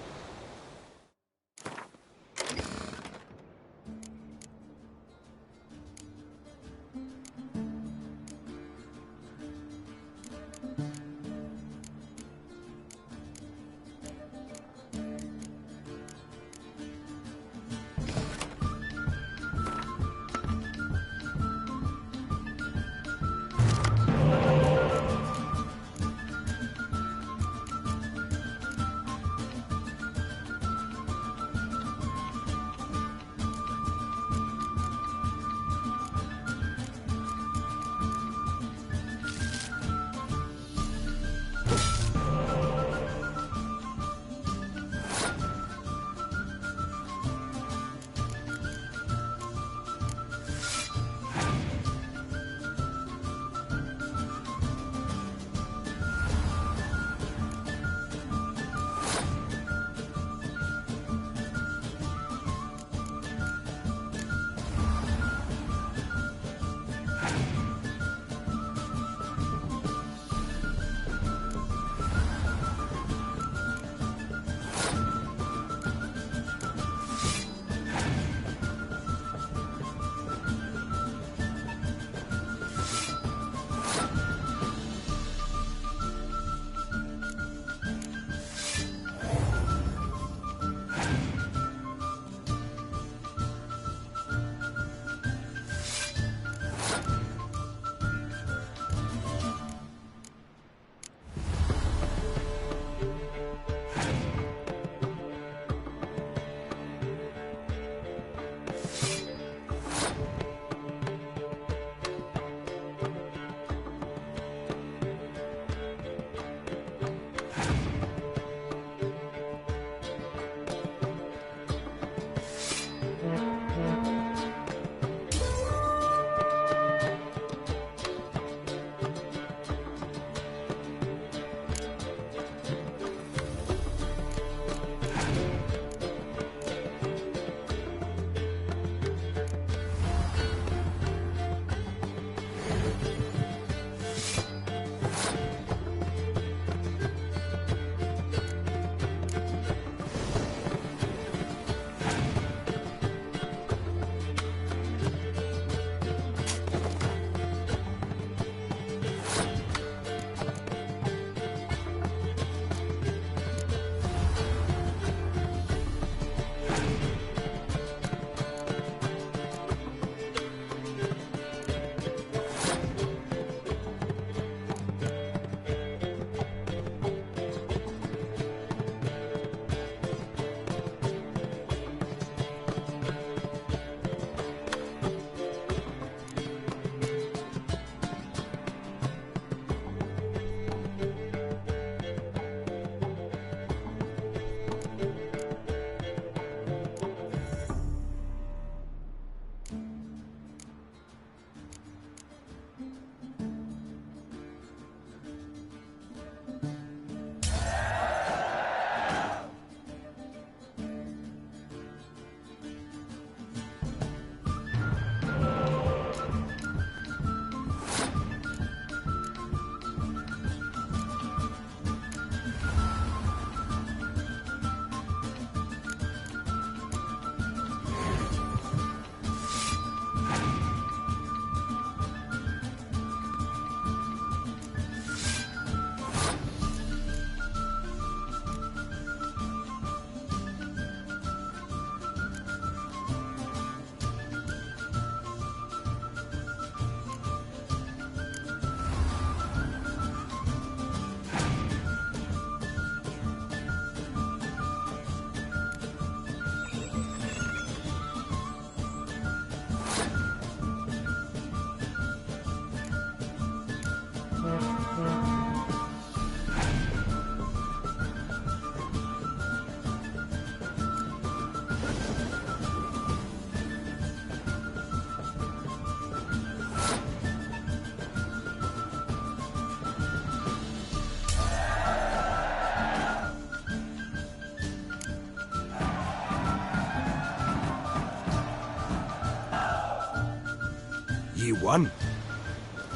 one.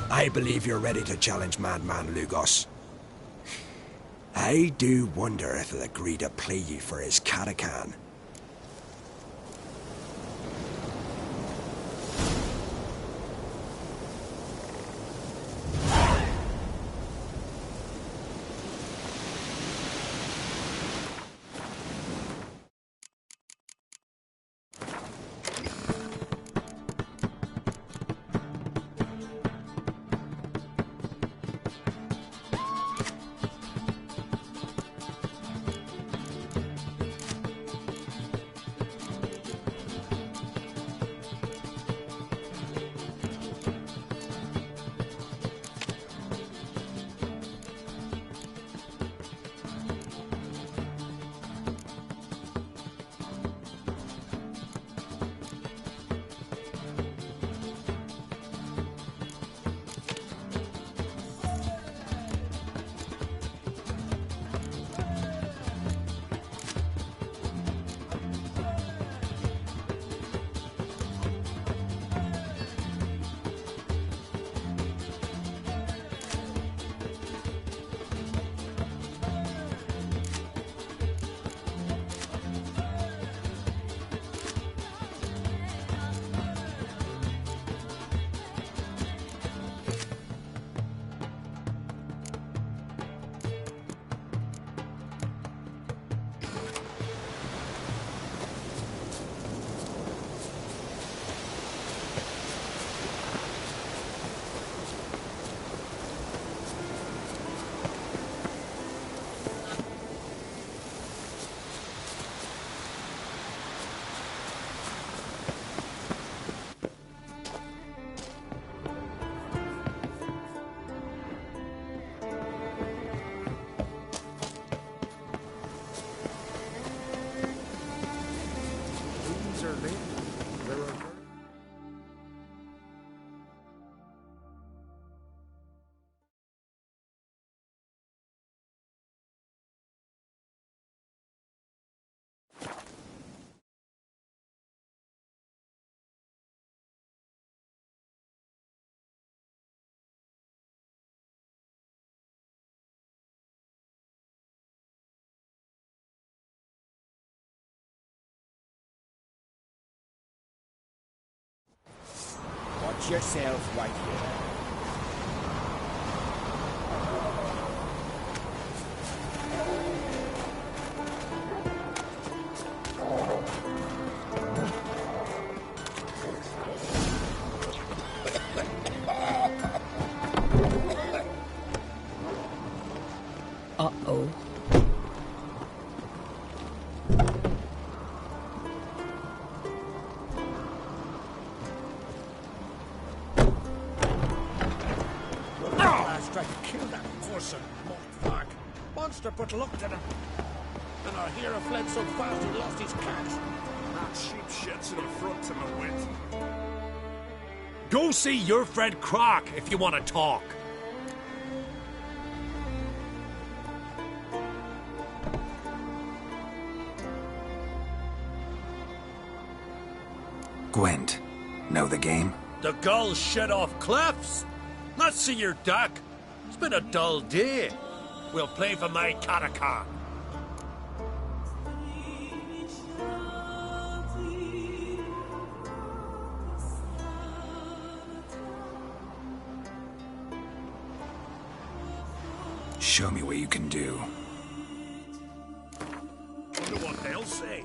I believe you're ready to challenge Madman Lugos. I do wonder if he'll agree to play you for his Katakan. Watch yourself right here. Uh-oh. Tried to kill that Corson, mock monster put luck to him. And our hero fled so fast he lost his catch. That sheep shits in the front to the wit. Go see your friend Croc if you want to talk. Gwent, know the game? The gulls shed off cliffs. Let's see your duck. It's been a dull day. We'll play for my Katakan. Show me what you can do. Wonder what they'll say.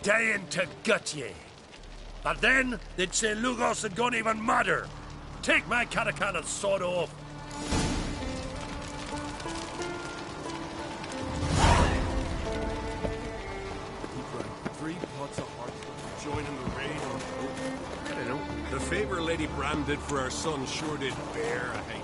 dying to gut ye. And then they'd say Lugos had gone even madder. Take my Katakana's sword off. Three pots of heart to join in the raid. I don't know. The favor Lady Bram did for our son sure did bear a hank.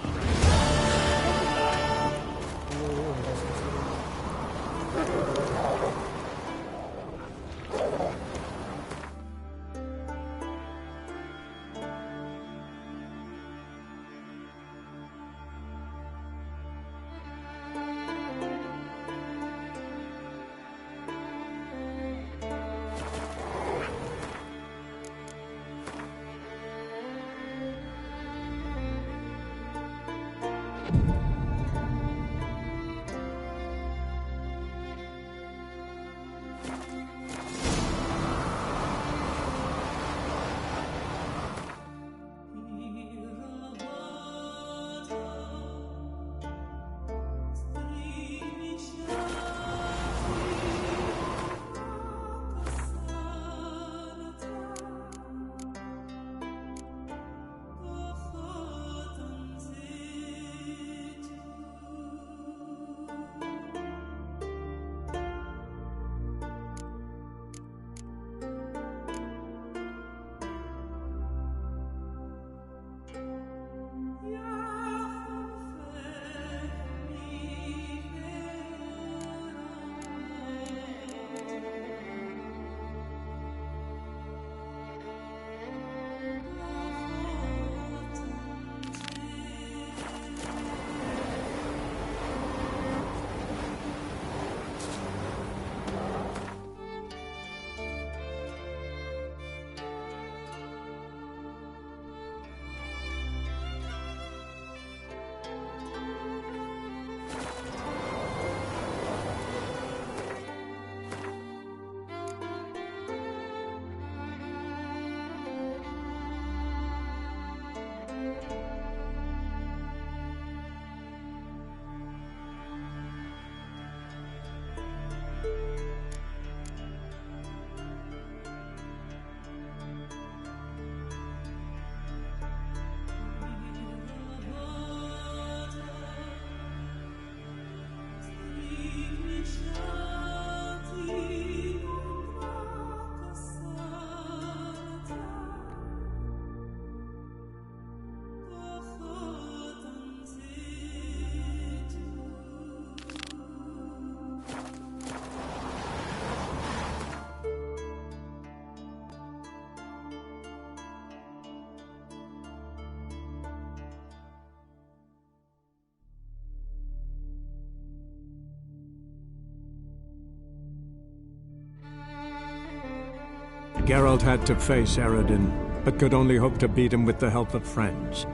Geralt had to face Eredin, but could only hope to beat him with the help of friends.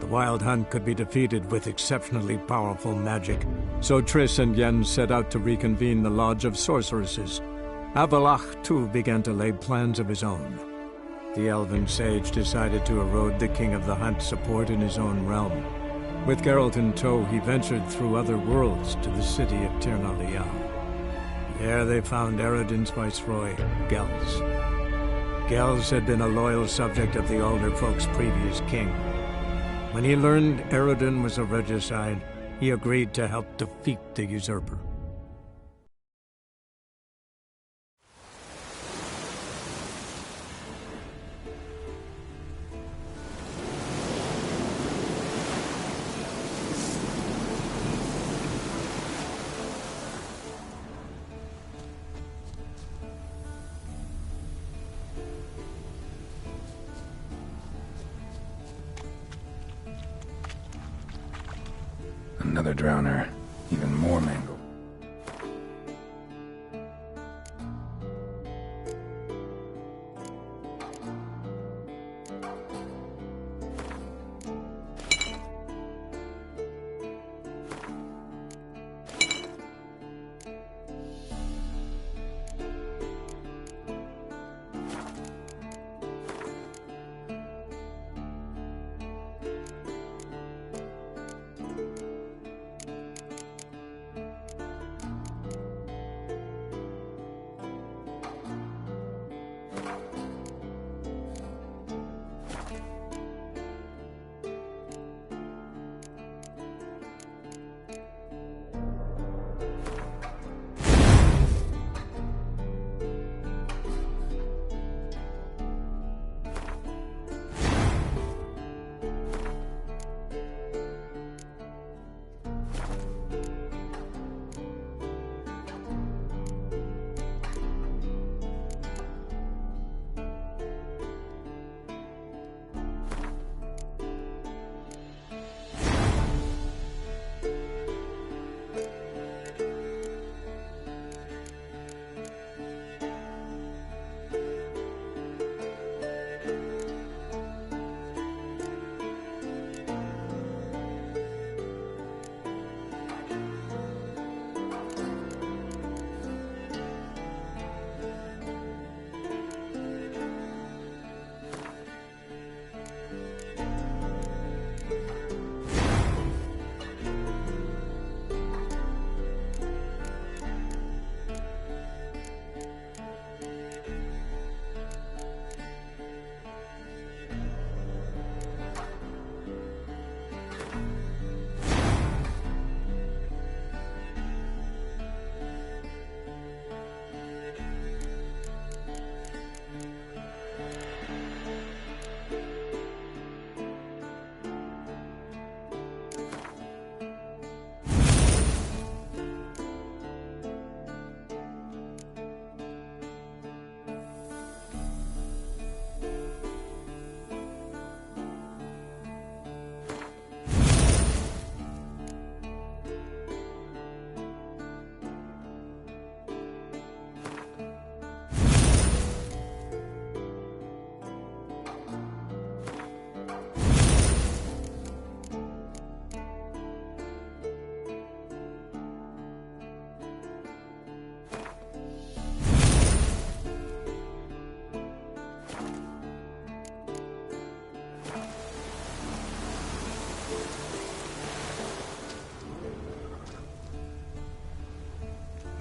The Wild Hunt could be defeated with exceptionally powerful magic, so Triss and Yen set out to reconvene the Lodge of Sorceresses. Avalach, too, began to lay plans of his own. The elven sage decided to erode the King of the Hunt's support in his own realm. With Geralt in tow, he ventured through other worlds to the city of Tir na Lial. There they found Eredin's viceroy, Gels. Gels had been a loyal subject of the Alderfolk's previous king. When he learned Eredin was a regicide, he agreed to help defeat the usurper. Another drowner. Even more mangled.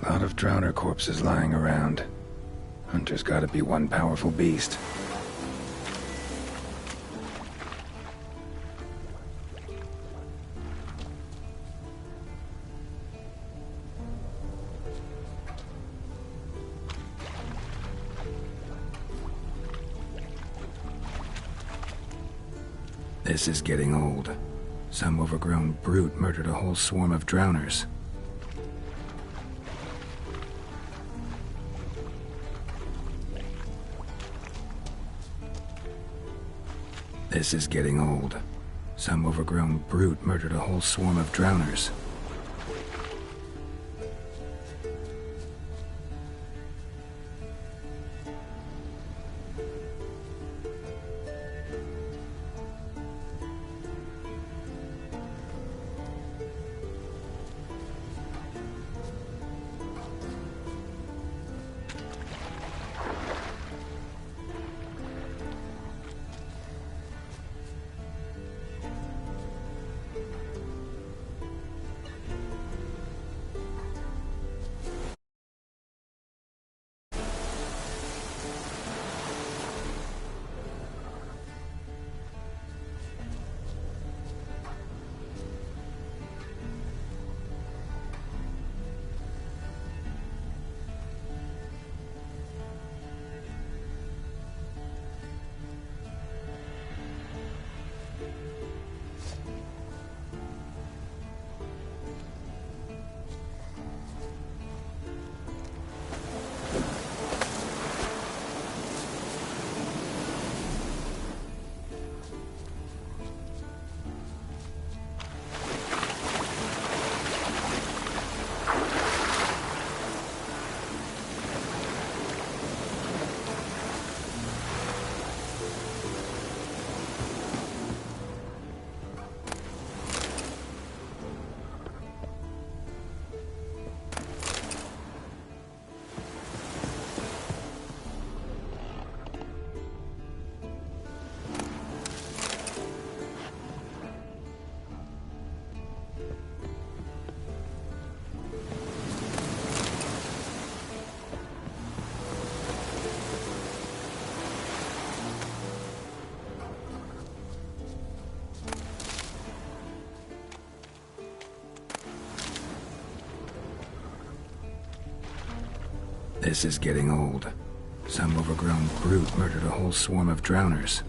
lot of drowner corpses lying around. Hunter's gotta be one powerful beast. This is getting old. Some overgrown brute murdered a whole swarm of drowners. This is getting old. Some overgrown brute murdered a whole swarm of drowners. This is getting old. Some overgrown brute murdered a whole swarm of drowners.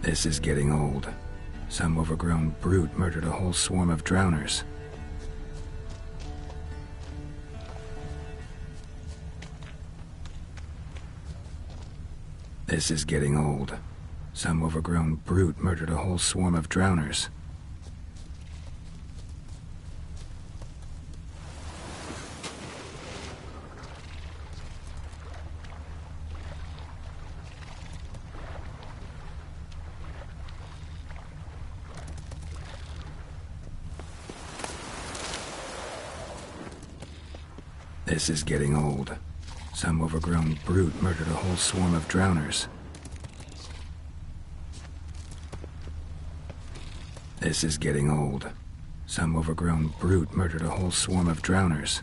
This is getting old. Some overgrown brute murdered a whole swarm of drowners. This is getting old. Some overgrown brute murdered a whole swarm of drowners. This is getting old. Some overgrown brute murdered a whole swarm of drowners. This is getting old. Some overgrown brute murdered a whole swarm of drowners.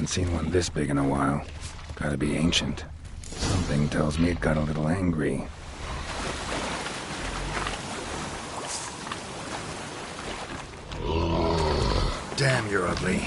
Haven't seen one this big in a while. Gotta be ancient. Something tells me it got a little angry. Damn, you're ugly.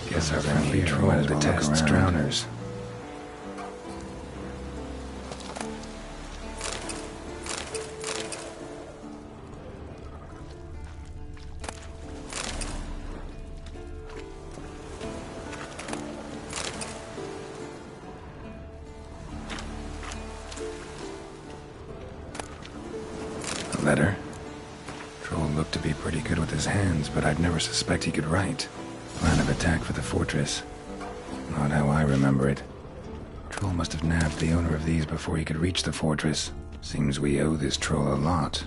Guess our friendly troll detests drowners. A letter? Troll looked to be pretty good with his hands, but I'd never suspect he could write. Plan of attack for the fortress. Not how I remember it. Troll must have nabbed the owner of these before he could reach the fortress. Seems we owe this troll a lot.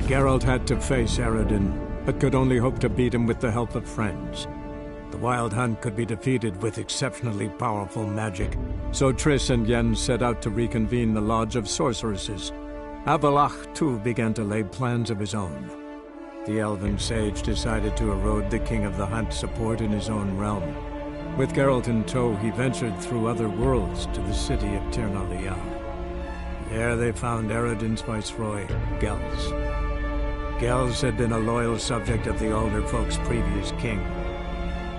Geralt had to face Eredin, but could only hope to beat him with the help of friends. The Wild Hunt could be defeated with exceptionally powerful magic, so Triss and Yen set out to reconvene the Lodge of Sorceresses. Avalach, too, began to lay plans of his own. The elven sage decided to erode the King of the Hunt's support in his own realm. With Geralt in tow, he ventured through other worlds to the city of Tir na There they found Eredin's viceroy, Gels. Gels had been a loyal subject of the Alder Folk's previous king.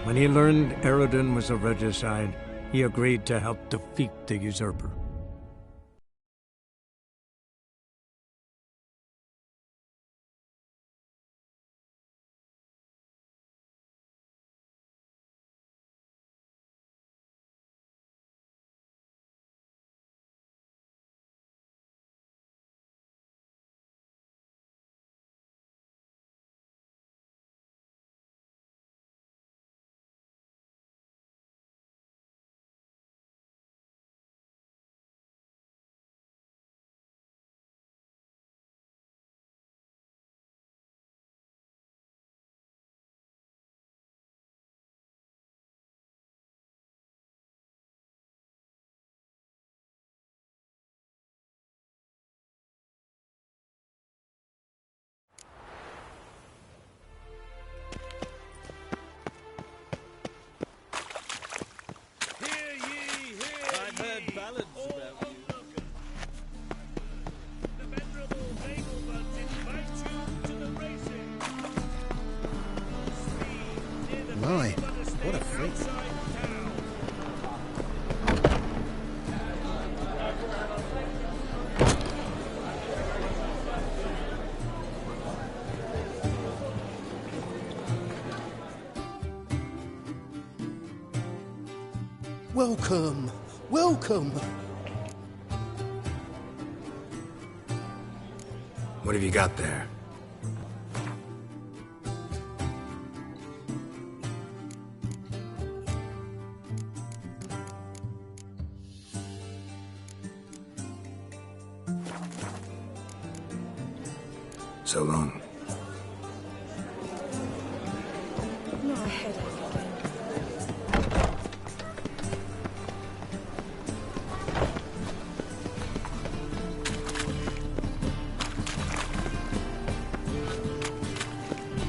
When he learned Eredin was a regicide, he agreed to help defeat the usurper. My, what a freak. Welcome, welcome. What have you got there? So long. Not a headache again.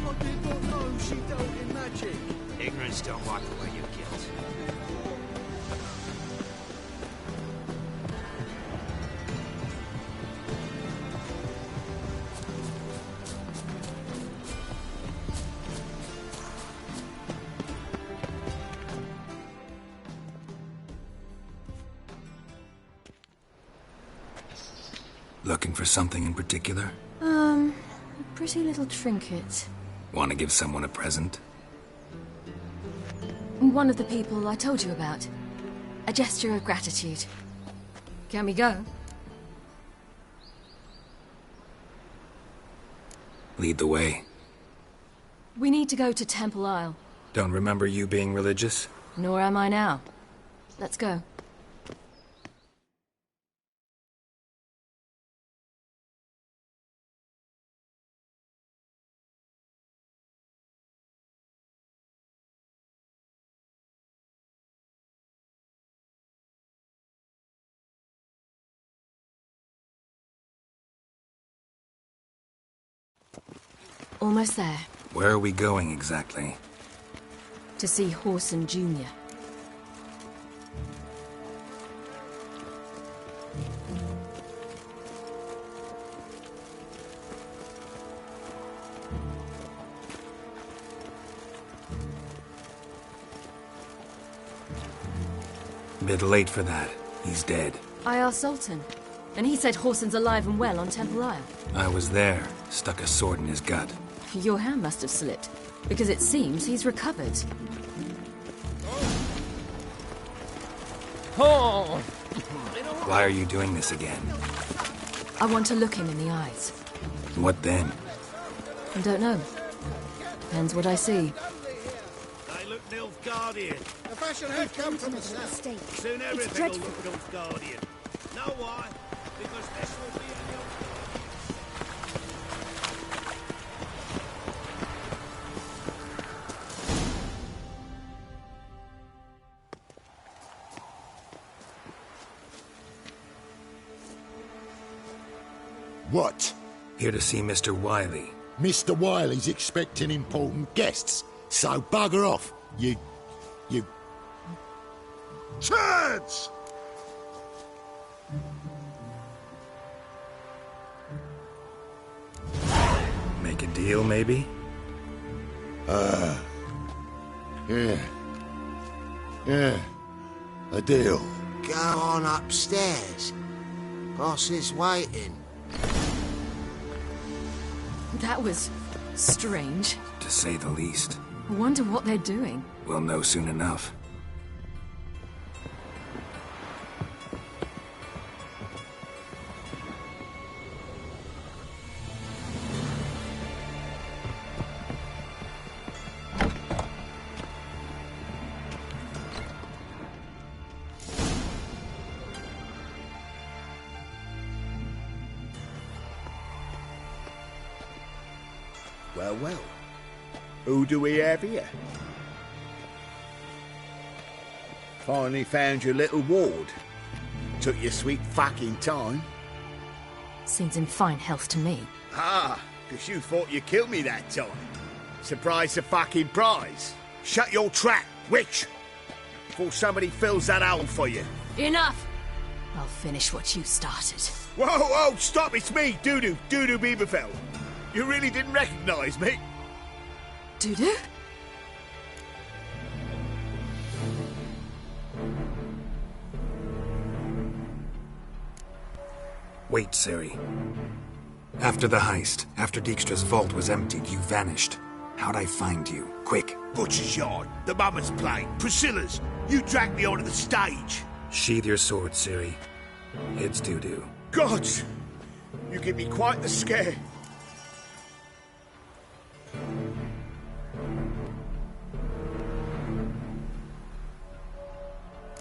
I did not know she dealt in magic. Ignorance don't wipe away your guilt. Looking for something in particular? A pretty little trinket. Want to give someone a present? One of the people I told you about. A gesture of gratitude. Can we go? Lead the way. We need to go to Temple Isle. Don't remember you being religious? Nor am I now. Let's go. Almost there. Where are we going exactly? To see Horson Jr. Bit late for that. He's dead. I asked Sultan, and he said Horson's alive and well on Temple Isle. I was there. Stuck a sword in his gut. Your hand must have slipped, because it seems he's recovered. Oh! Why are you doing this again? I want to look him in the eyes. What then? I don't know. Depends what I see. They look Nilfgaardian. The fashion had come from the south. Soon everything will look Nilfgaardian. Know why? Because this will be a What? Here to see Mr. Wiley. Mr. Wiley's expecting important guests, so bugger off, you... Turds! Make a deal, maybe? Yeah. A deal. Go on upstairs. Boss is waiting. That was strange. To say the least. I wonder what they're doing. We'll know soon enough. Well. Who do we have here? Finally found your little ward. Took your sweet fucking time. Seems in fine health to me. Ah, because you thought you killed me that time. Surprise the fucking prize. Shut your trap, witch! Before somebody fills that hole for you. Enough! I'll finish what you started. Whoa, stop, it's me, Dudu Bieberfeld. You really didn't recognise me? Dudu? Wait, Ciri. After the heist, after Dijkstra's vault was emptied, you vanished. How'd I find you? Quick. Butcher's Yard, the Mama's Plane, Priscilla's. You dragged me onto the stage. Sheathe your sword, Ciri. It's doo-doo. Gods! You give me quite the scare.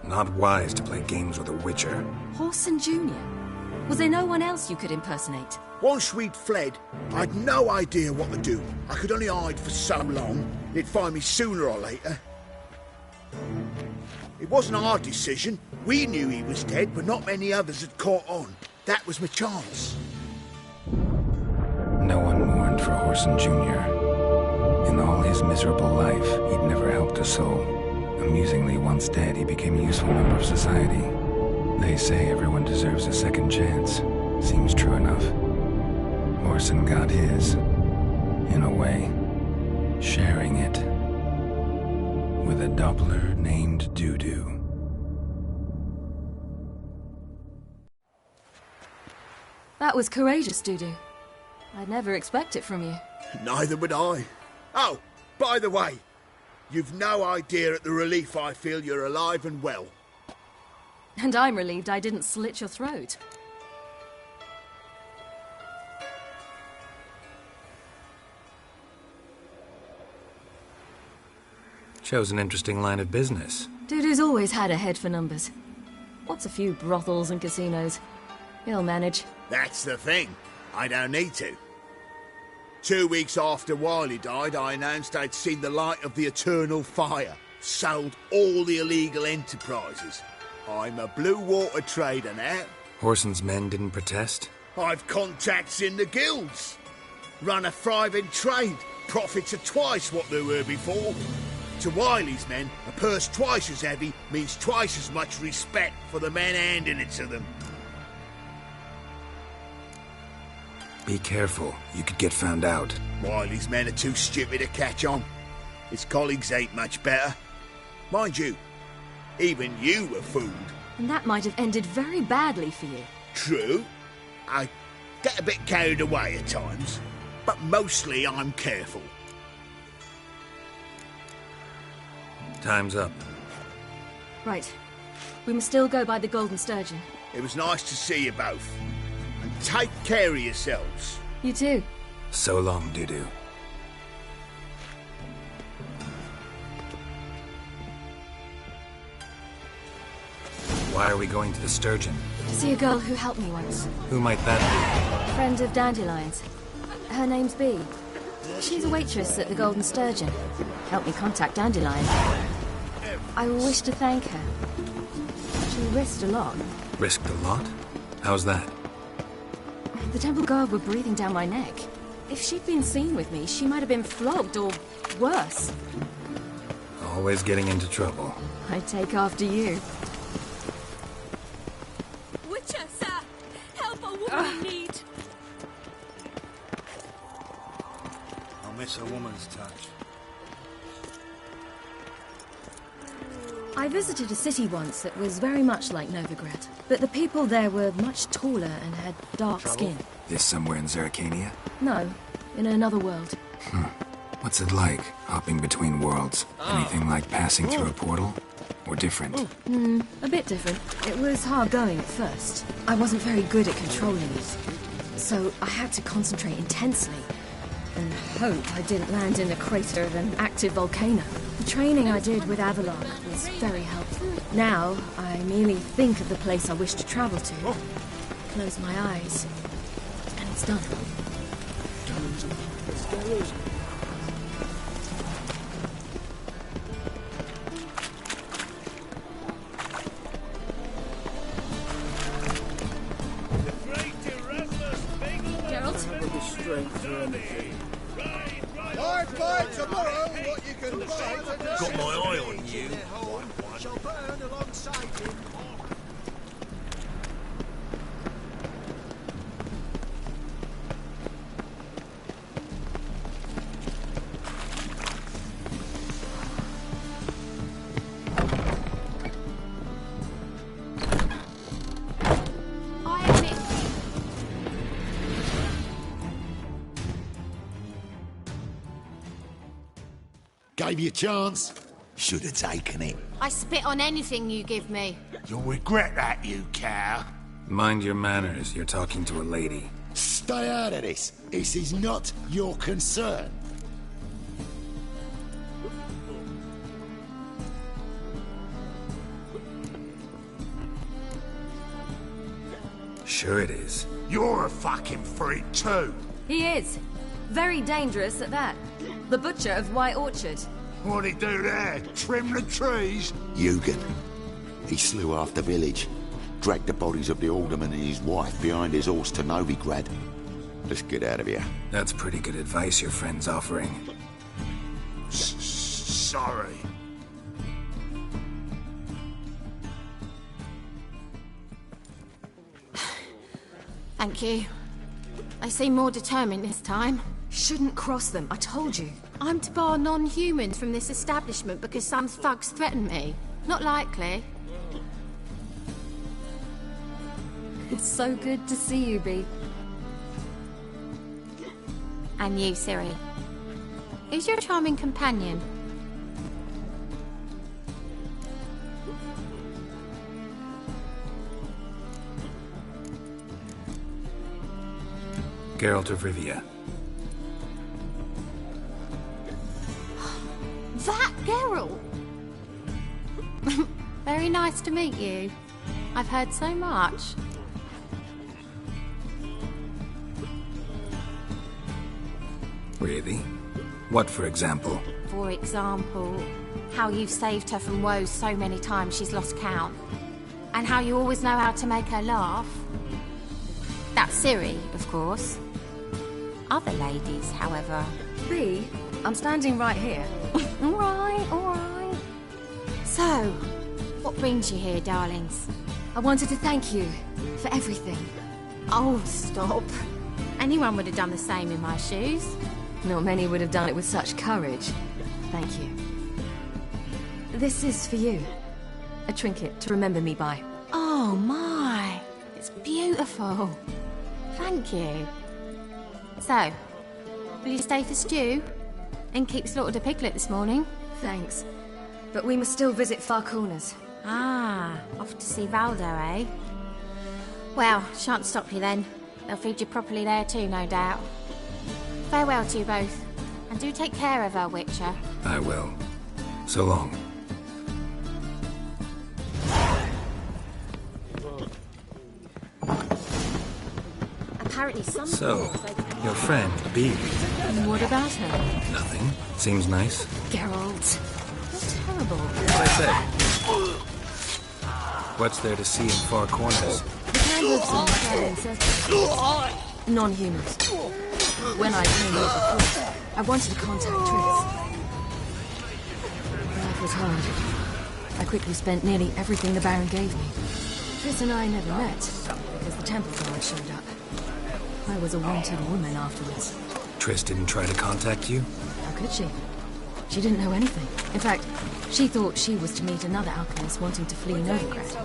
Not wise to play games with a Witcher. Horson Jr.? Was there no one else you could impersonate? Once we'd fled, I had no idea what to do. I could only hide for so long. They'd find me sooner or later. It wasn't our decision. We knew he was dead, but not many others had caught on. That was my chance. No one mourned for Horson Jr. In all his miserable life, he'd never helped a soul. Amusingly, once dead, he became a useful member of society. They say everyone deserves a second chance. Seems true enough. Horson got his, in a way, sharing it with a Doppler named Doo-Doo. That was courageous, Doo-Doo. I'd never expect it from you. Neither would I. Oh, by the way, you've no idea at the relief I feel you're alive and well. And I'm relieved I didn't slit your throat. Shows an interesting line of business. Doo-Doo's always had a head for numbers. What's a few brothels and casinos? He'll manage. That's the thing. I don't need to. 2 weeks after Wiley died, I announced I'd seen the light of the eternal fire. Sold all the illegal enterprises. I'm a blue water trader now. Horson's men didn't protest? I've contacts in the guilds. Run a thriving trade. Profits are twice what they were before. To Wiley's men, a purse twice as heavy means twice as much respect for the men handing it to them. Be careful. You could get found out. Wiley's men are too stupid to catch on. His colleagues ain't much better. Mind you, even you were fooled. And that might have ended very badly for you. True. I get a bit carried away at times. But mostly I'm careful. Time's up. Right. We must still go by the Golden Sturgeon. It was nice to see you both. And take care of yourselves. You too. So long, Doo-Doo. Why are we going to the Sturgeon? To see a girl who helped me once. Who might that Friend of Dandelion's. Her name's Bee. She's a waitress at the Golden Sturgeon. Helped me contact Dandelion. I wish to thank her. She risked a lot. be? Risked a lot? How's that? The Temple Guard were breathing down my neck. If she'd been seen with me, she might have been flogged or worse. Always getting into trouble. I take after you. Witcher, sir! Help a woman in need! I'll miss a woman's touch. I visited a city once that was very much like Novigrad, but the people there were much taller and had dark skin. This somewhere in Zerrikania? No, in another world. What's it like, hopping between worlds? Anything like passing through a portal? Or different? A bit different. It was hard going at first. I wasn't very good at controlling it. So I had to concentrate intensely and hope I didn't land in the crater of an active volcano. The training I did with Avalok was very helpful. Now, I merely think of the place I wish to travel to, close my eyes, and it's done. Got my eye on you. Shall burn alongside him. Gave you a chance. Should have taken it. I spit on anything you give me. You'll regret that, you cow. Mind your manners. You're talking to a lady. Stay out of this. This is not your concern. Sure it is. You're a fucking freak too. He is. Very dangerous at that. The butcher of White Orchard. What'd he do there? Trim the trees? Eugen. He slew half the village. Dragged the bodies of the alderman and his wife behind his horse to Novigrad. Let's get out of here. That's pretty good advice your friend's offering. Sorry. Thank you. They seem more determined this time. Shouldn't cross them, I told you. I'm to bar non-humans from this establishment because some thugs threaten me. Not likely. It's so good to see you, Bee. And you, Ciri. Who's your charming companion? Geralt of Rivia. That Geralt! Very nice to meet you. I've heard so much. Really? What, for example? For example, how you've saved her from woes so many times she's lost count. And how you always know how to make her laugh. That's Ciri, of course. Other ladies, however... Bee, I'm standing right here. All right. So, what brings you here, darlings? I wanted to thank you for everything. Oh, stop. Anyone would have done the same in my shoes. Not many would have done it with such courage. Thank you. This is for you. A trinket to remember me by. Oh, my. It's beautiful. Thank you. So, will you stay for stew? And keep slaughtered a piglet this morning? Thanks. But we must still visit Far Corners. Ah, off to see Valdo, eh? Well, shan't stop you then. They'll feed you properly there too, no doubt. Farewell to you both. And do take care of her, Witcher. I will. So long. Apparently some... So, your friend, Bee. What about her? Nothing. Seems nice. Geralt. You're terrible. What'd I say? What's there to see in Far Corners? The candles and traveling circles. Non-humans. When I came here before, I wanted to contact Triss. Life was hard. I quickly spent nearly everything the Baron gave me. Triss and I never met, because the temple guard showed up. I was a wanted woman afterwards. Triss didn't try to contact you? How could she? She didn't know anything. In fact, she thought she was to meet another alchemist wanting to flee Novigrad.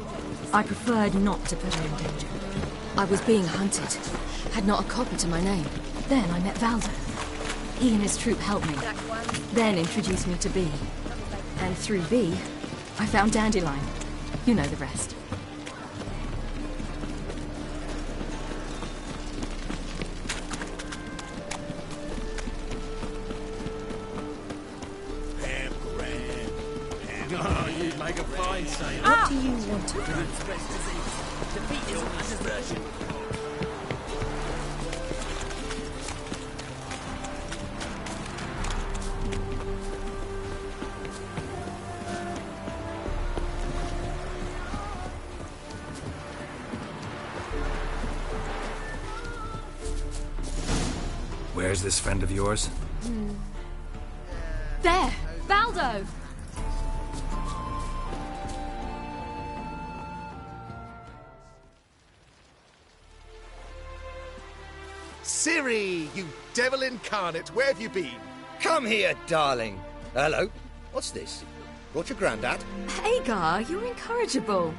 I preferred not to put her in danger. I was being hunted. Had not a copy to my name. Then I met Valdo. He and his troop helped me. Then introduced me to Bee. And through Bee, I found Dandelion. You know the rest. Oh, you'd make a fine sailor. What do you want to do? Where's this friend of yours? There! Valdo! Ciri, you devil incarnate, where have you been? Come here, darling. Hello. What's this? Brought your granddad? Hagar, you're incorrigible.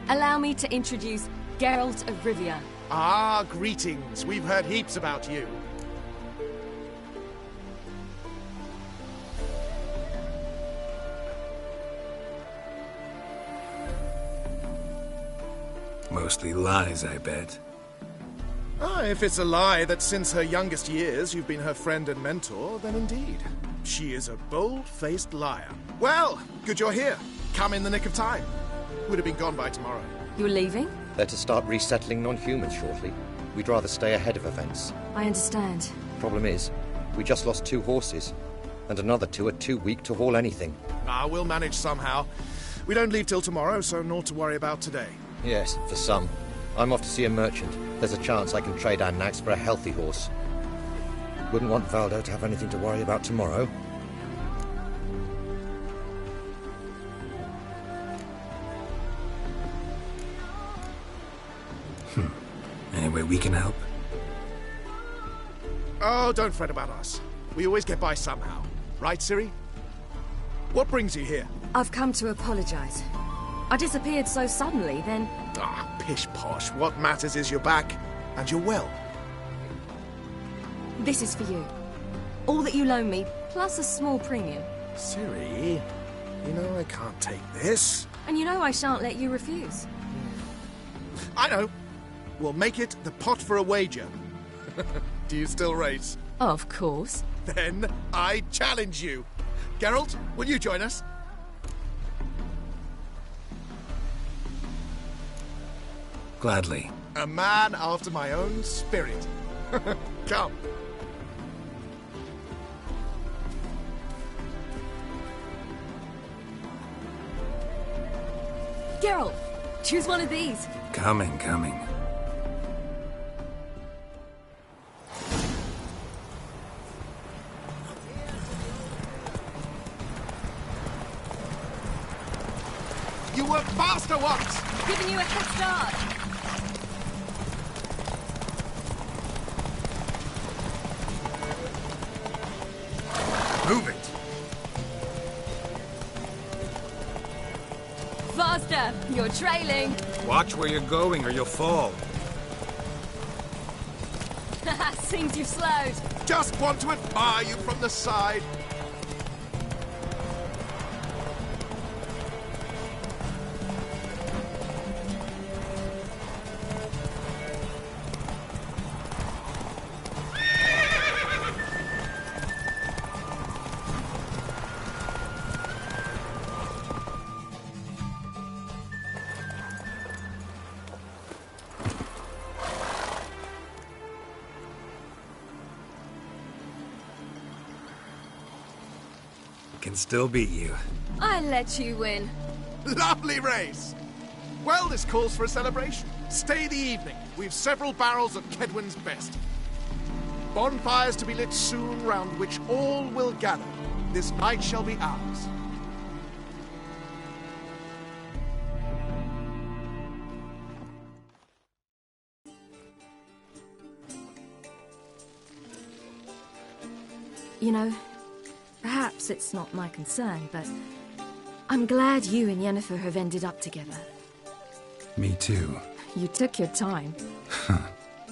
Allow me to introduce Geralt of Rivia. Ah, greetings. We've heard heaps about you. Mostly lies, I bet. Ah, if it's a lie that since her youngest years you've been her friend and mentor, then indeed. She is a bold-faced liar. Well, good you're here. Come in the nick of time. Would have been gone by tomorrow. You're leaving? They're to start resettling non-humans shortly. We'd rather stay ahead of events. I understand. Problem is, we just lost 2 horses, and another 2 are too weak to haul anything. Ah, we'll manage somehow. We don't leave till tomorrow, so naught to worry about today. Yes, for some. I'm off to see a merchant. There's a chance I can trade our nags for a healthy horse. Wouldn't want Valdo to have anything to worry about tomorrow. Any way we can help? Oh, don't fret about us. We always get by somehow. Right, Ciri? What brings you here? I've come to apologize. I disappeared so suddenly, then... Ah, pish-posh. What matters is you're back, and you're well. This is for you. All that you loan me, plus a small premium. Ciri, you know I can't take this. And you know I shan't let you refuse. I know. We'll make it the pot for a wager. Do you still race? Of course. Then I challenge you. Geralt, will you join us? Gladly. A man after my own spirit. Come. Geralt, choose one of these. Coming. You were faster once! Giving you a head start. Move it! Faster! You're trailing. Watch where you're going or you'll fall. Seems you've slowed. Just want to admire you from the side. Can still beat you. I let you win. Lovely race! Well, this calls for a celebration. Stay the evening. We've several barrels of Kedwin's best. Bonfires to be lit soon, round which all will gather. This night shall be ours. You know, perhaps it's not my concern, but I'm glad you and Yennefer have ended up together. Me too. You took your time.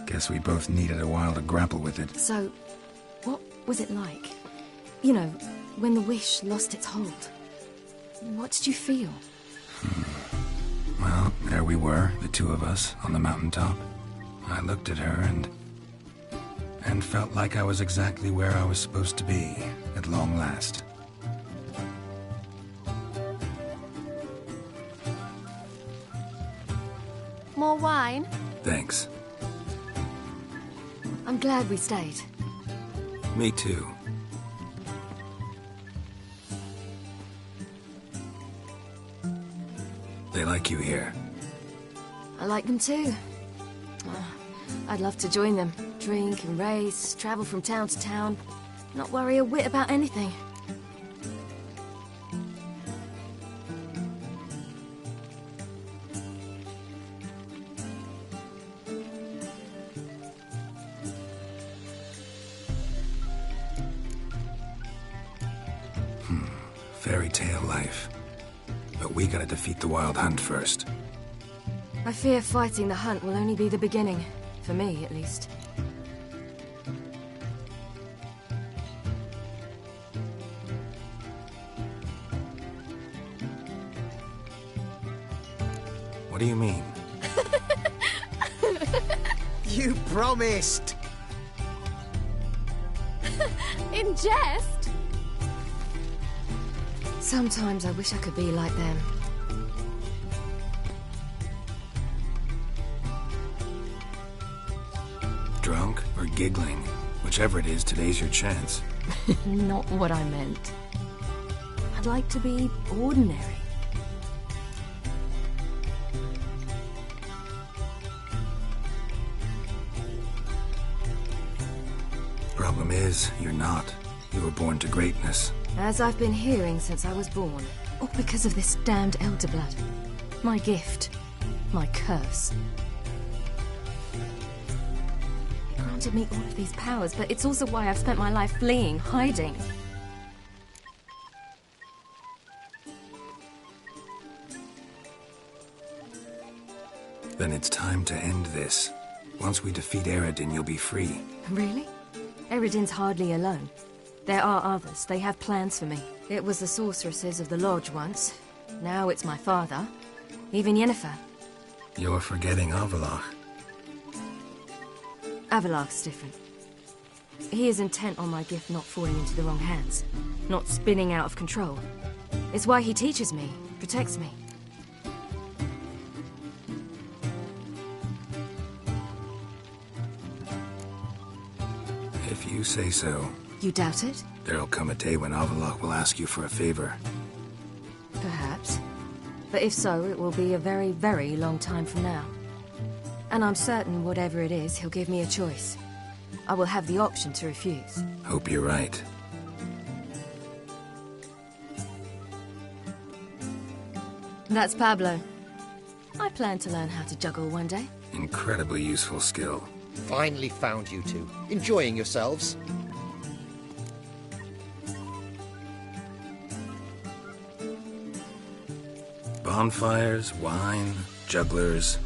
Guess we both needed a while to grapple with it. So, what was it like? You know, when the wish lost its hold. What did you feel? Well, there we were, the two of us, on the mountaintop. I looked at her and felt like I was exactly where I was supposed to be, at long last. More wine? Thanks. I'm glad we stayed. Me too. They like you here. I like them too. I'd love to join them. Drink and race, travel from town to town. Not worry a whit about anything. Fairy tale life. But we gotta defeat the Wild Hunt first. I fear fighting the hunt will only be the beginning. For me, at least. What do you mean? You promised! In jest? Sometimes I wish I could be like them. Drunk or giggling? Whichever it is, today's your chance. Not what I meant. I'd like to be ordinary. Problem is, you're not. You were born to greatness. As I've been hearing since I was born. All because of this damned elder blood. My gift. My curse. It granted me all of these powers, but it's also why I've spent my life fleeing, hiding. Then it's time to end this. Once we defeat Eredin, you'll be free. Really? Eredin's hardly alone. There are others. They have plans for me. It was the sorceresses of the Lodge once. Now it's my father. Even Yennefer. You're forgetting Avalach. Avalach's different. He is intent on my gift not falling into the wrong hands. Not spinning out of control. It's why he teaches me, protects me. If you say so. You doubt it? There'll come a day when Avalach will ask you for a favor. Perhaps. But if so, it will be a very, very long time from now. And I'm certain whatever it is, he'll give me a choice. I will have the option to refuse. Hope you're right. That's Pablo. I plan to learn how to juggle one day. Incredibly useful skill. Finally found you two. Enjoying yourselves? Bonfires, wine, jugglers.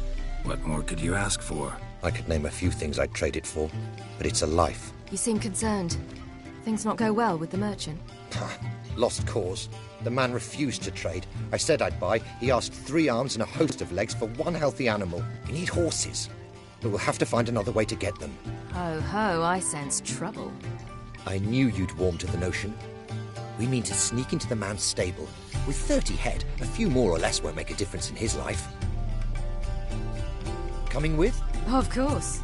What more could you ask for? I could name a few things I'd trade it for, but it's a life. You seem concerned. Things not go well with the merchant? Lost cause. The man refused to trade. I said I'd buy. He asked 3 arms and a host of legs for 1 healthy animal. We need horses. But we'll have to find another way to get them. Ho ho, I sense trouble. I knew you'd warm to the notion. We mean to sneak into the man's stable. With 30 head, a few more or less won't make a difference in his life. Coming with? Of course.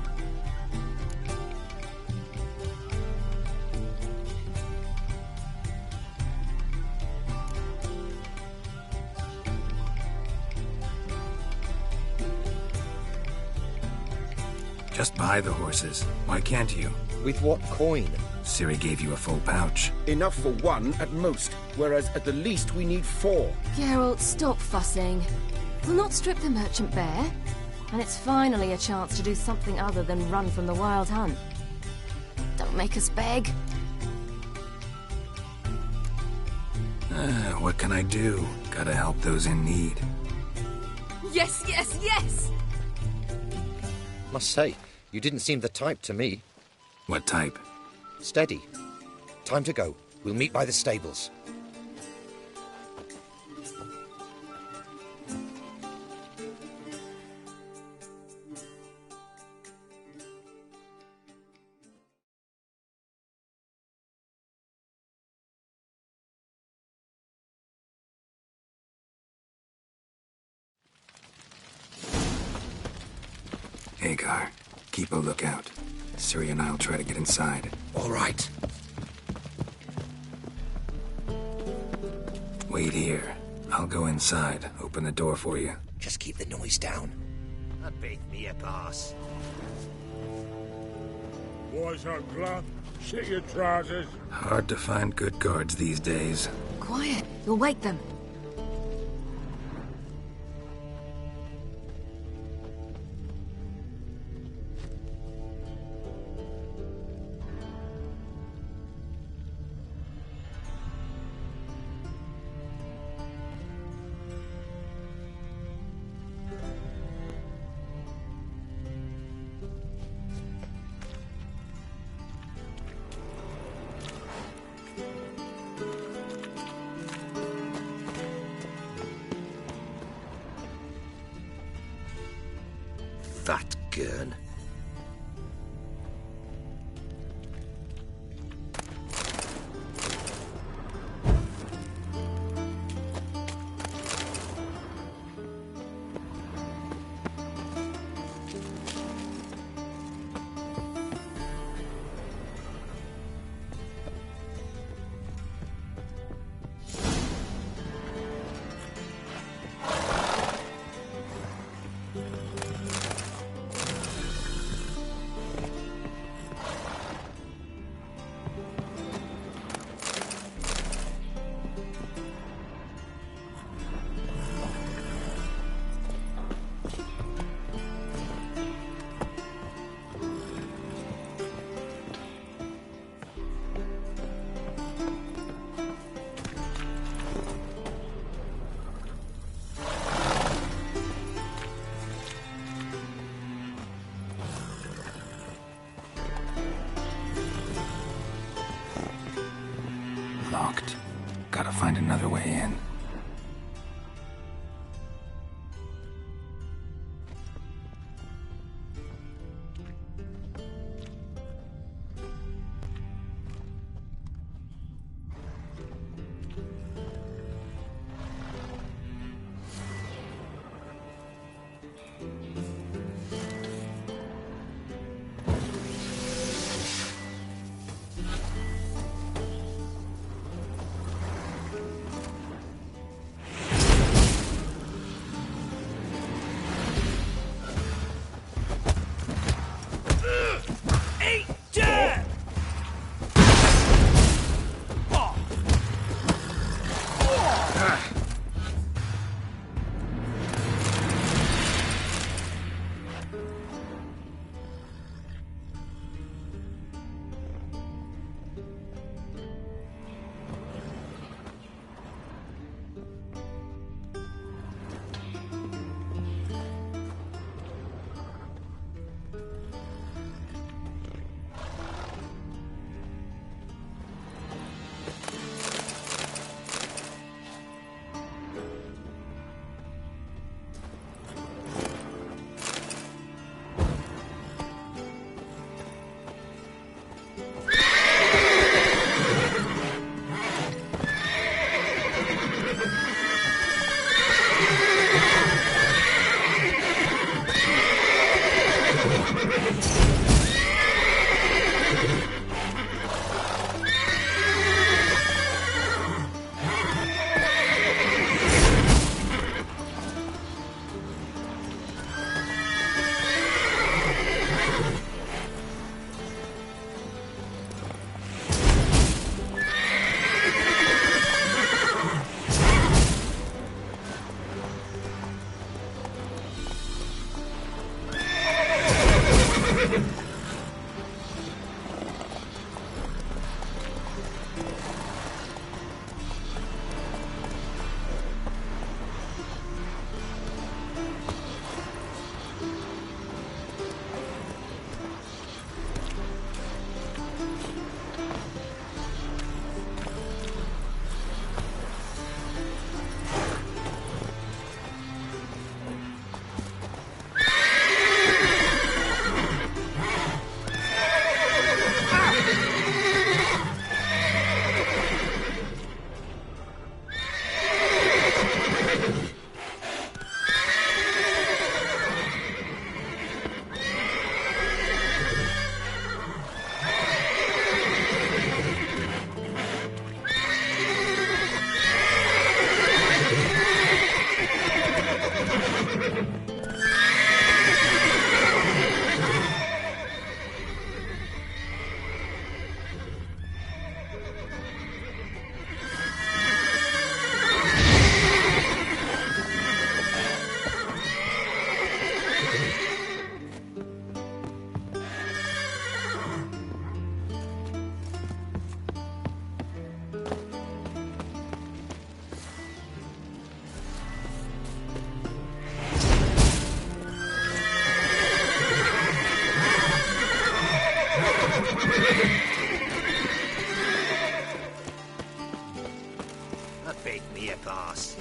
Just buy the horses. Why can't you? With what coin? Ciri gave you a full pouch. Enough for 1 at most, whereas at the least we need 4. Geralt, stop fussing. We'll not strip the merchant bare. And it's finally a chance to do something other than run from the Wild Hunt. Don't make us beg. What can I do? Gotta help those in need. Yes, yes, yes! Must say, you didn't seem the type to me. What type? Steady. Time to go. We'll meet by the stables. Hagar, keep a lookout. Ciri and I'll try to get inside. All right. Wait here. I'll go inside, open the door for you. Just keep the noise down. That beat me a pass. Boys on glove, shit your trousers. Hard to find good guards these days. Quiet, you'll wake them. That gurn. locked. Gotta find another way in. Beg me a pass.